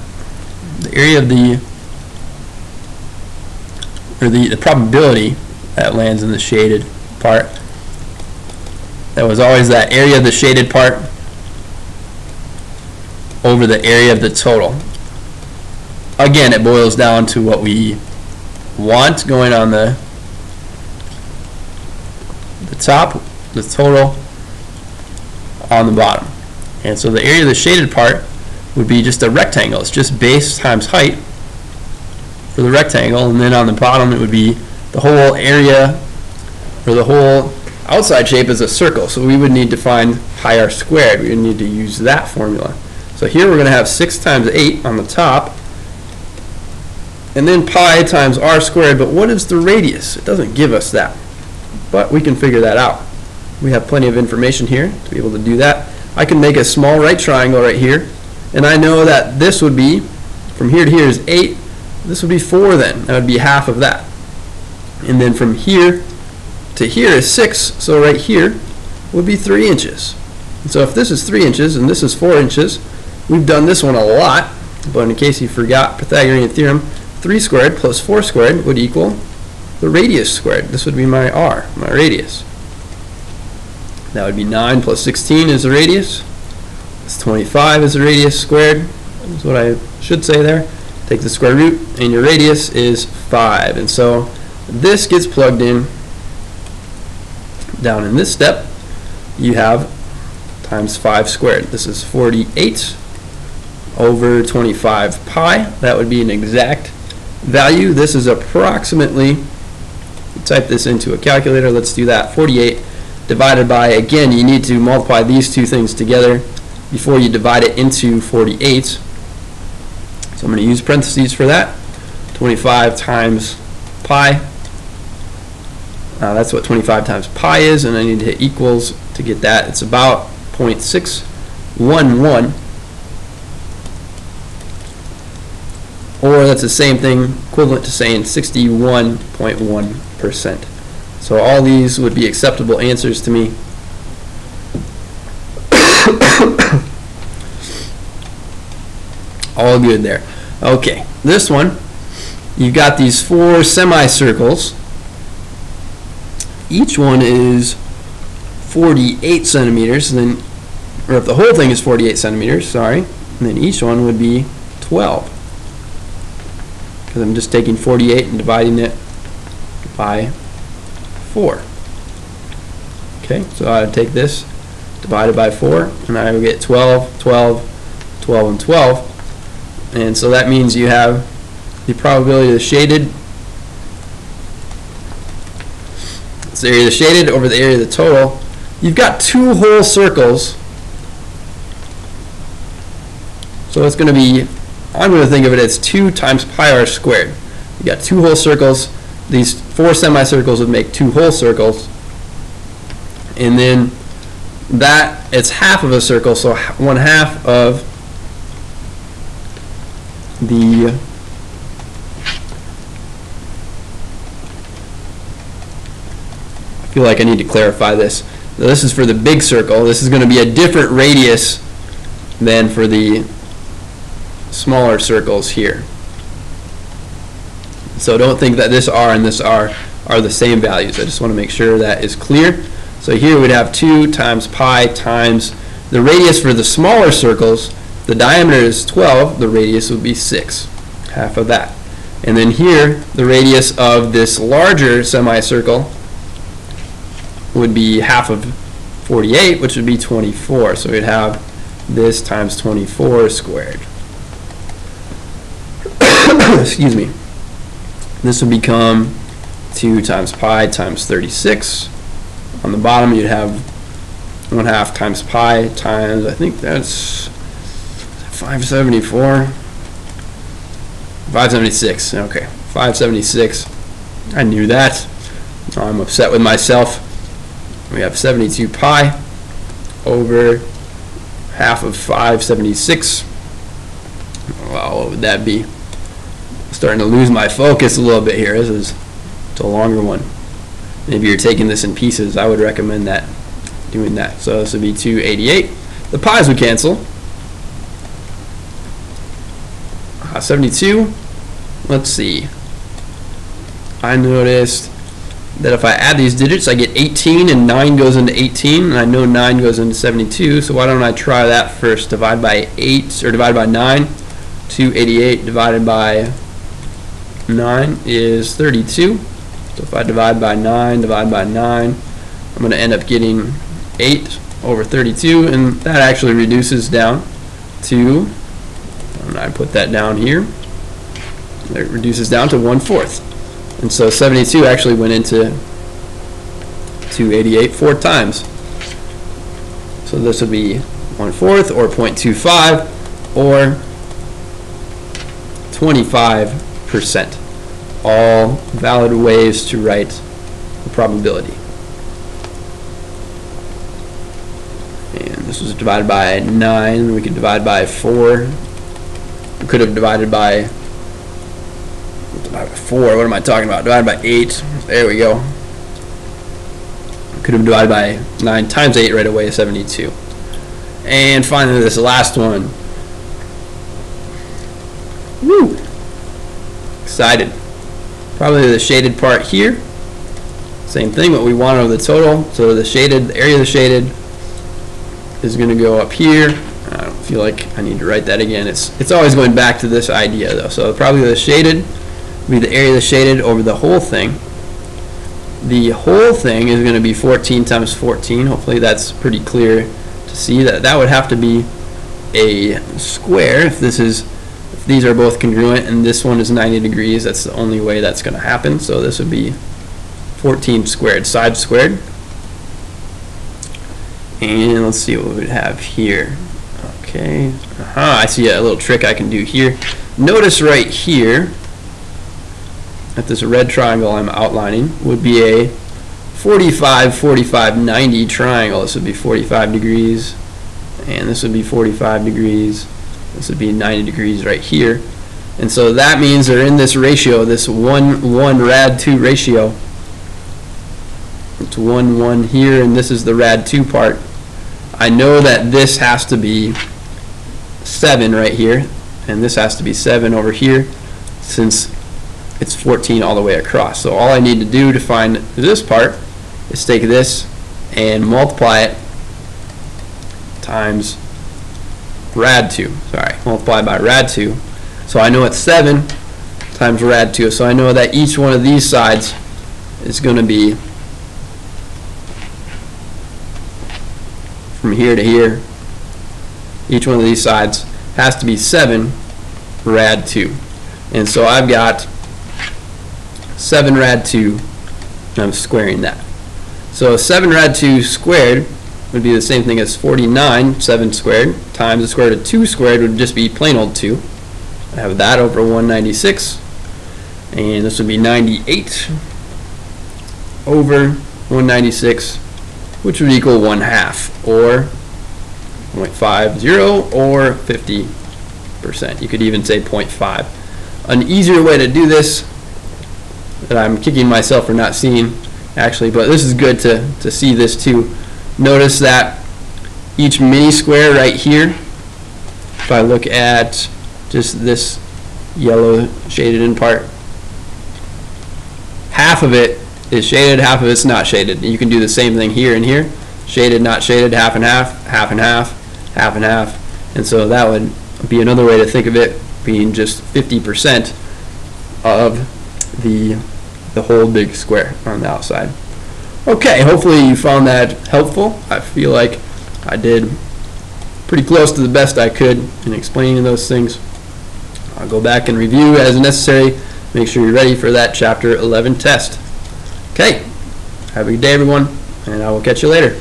A: the area of the probability that lands in the shaded part, that was always that area of the shaded part over the area of the total. Again, it boils down to what we want going on the top, the total on the bottom. And so the area of the shaded part would be just a rectangle. It's just base times height for the rectangle, and then on the bottom it would be the whole area, or the whole outside shape is a circle. So we would need to find pi r squared. We would need to use that formula. So here we're going to have 6 times 8 on the top, and then pi times r squared. But what is the radius? It doesn't give us that, but we can figure that out. We have plenty of information here to be able to do that. I can make a small right triangle right here, and I know that this would be, from here to here is 8, this would be 4 then. That would be half of that. And then from here to here is 6, so right here would be 3 inches. And so if this is 3 inches and this is 4 inches, we've done this one a lot, but in case you forgot Pythagorean theorem, 3 squared plus 4 squared would equal the radius squared. This would be my r, my radius. That would be 9 plus 16 is the radius. It's 25 is the radius squared. That's what I should say there. Take the square root, and your radius is 5. And so this gets plugged in down in this step. You have times 5 squared. This is 48 over 25 pi. That would be an exact value. This is approximately, type this into a calculator, let's do that, 48 divided by, again, you need to multiply these two things together before you divide it into 48. So I'm going to use parentheses for that. 25 times pi. That's what 25 times pi is, and I need to hit equals to get that. It's about 0.611. Or that's the same thing, equivalent to saying 61.1%. So all these would be acceptable answers to me. All good there. Okay, this one, you've got these 4 semicircles. Each one is 48 centimeters, and then, or if the whole thing is 48 centimeters, sorry, and then each one would be 12. Because I'm just taking 48 and dividing it by 4. Okay, so I would take this divided by 4, and I would get 12, 12, 12, and 12. And so that means you have the probability of the shaded, it's the area of the shaded over the area of the total. You've got 2 whole circles, so it's going to be, I'm going to think of it as 2 times pi r squared. You've got 2 whole circles. These 4 semicircles would make 2 whole circles, and then that, it's half of a circle, so 1/2 of the I feel like I need to clarify this. Now this is for the big circle. This is going to be a different radius than for the smaller circles here. So don't think that this r and this r are the same values. I just want to make sure that is clear. So here we'd have 2 times pi times the radius for the smaller circles. The diameter is 12. The radius would be 6, half of that. And then here, the radius of this larger semicircle would be half of 48, which would be 24. So we'd have this times 24 squared. Excuse me. This would become 2 times pi times 36. On the bottom, you'd have 1/2 times pi times, I think that's 574. 576, okay, 576. I knew that. Now I'm upset with myself. We have 72 pi over half of 576. Well, what would that be? I'm starting to lose my focus a little bit here. It's a longer one. Maybe you're taking this in pieces. I would recommend that, doing that. So this would be 288. The pi's would cancel. 72. Let's see. I noticed that if I add these digits, I get 18, and 9 goes into 18, and I know 9 goes into 72. So why don't I try that first? Divide by 8, or divide by 9. 288 divided by 9 is 32. So if I divide by 9, I'm going to end up getting 8 over 32, and that actually reduces down to, and I put that down here, it reduces down to 1/4. And so 72 actually went into 288 4 times. So this would be 1/4 or 0.25 or 25%. All valid ways to write the probability. And this was divided by 9. We could divide by 4. We could have divided by 4. What am I talking about? Divided by 8. There we go. Could have divided by 9 times 8 right away, 72. And finally, this last one. Woo! Excited. Probably the shaded part here. Same thing, what we want over the total. So the shaded, the area of the shaded is going to go up here. I don't feel like I need to write that again. It's always going back to this idea though. So probably the shaded will be the area of the shaded over the whole thing. The whole thing is going to be 14 times 14. Hopefully that's pretty clear to see. That would have to be a square if these are both congruent and this one is 90 degrees. That's the only way that's going to happen. So this would be 14 squared, side squared. And let's see what we would have here. Okay, I see a little trick I can do here. Notice right here that this red triangle I'm outlining would be a 45, 45, 90 triangle. This would be 45 degrees, and this would be 45 degrees. This would be 90 degrees right here. And so that means they're in this ratio, this 1:1 rad 2 ratio. It's 1:1 here, and this is the rad 2 part. I know that this has to be 7 right here, and this has to be 7 over here, since it's 14 all the way across. So all I need to do to find this part is take this and multiply it times rad 2. Sorry, multiply by rad 2. So I know it's 7 times rad 2. So I know that each one of these sides is going to be from here to here. Each one of these sides has to be 7 rad 2. And so I've got 7 rad 2, and I'm squaring that. So 7 rad 2 squared would be the same thing as 49, 7 squared, times the square root of 2 squared would just be plain old 2. I have that over 196, and this would be 98 over 196, which would equal 1/2, or 0.50, or 50%. You could even say 0.5. An easier way to do this, that I'm kicking myself for not seeing, actually, but this is good to see this too. Notice that each mini square right here, if I look at just this yellow shaded in part, half of it is shaded, half of it's not shaded. You can do the same thing here and here. Shaded, not shaded, half and half, half and half, half and half. And so that would be another way to think of it, being just 50% of the whole big square on the outside. Okay, hopefully you found that helpful. I feel like I did pretty close to the best I could in explaining those things. I'll go back and review as necessary. Make sure you're ready for that Chapter 11 test. Okay, have a good day, everyone, and I will catch you later.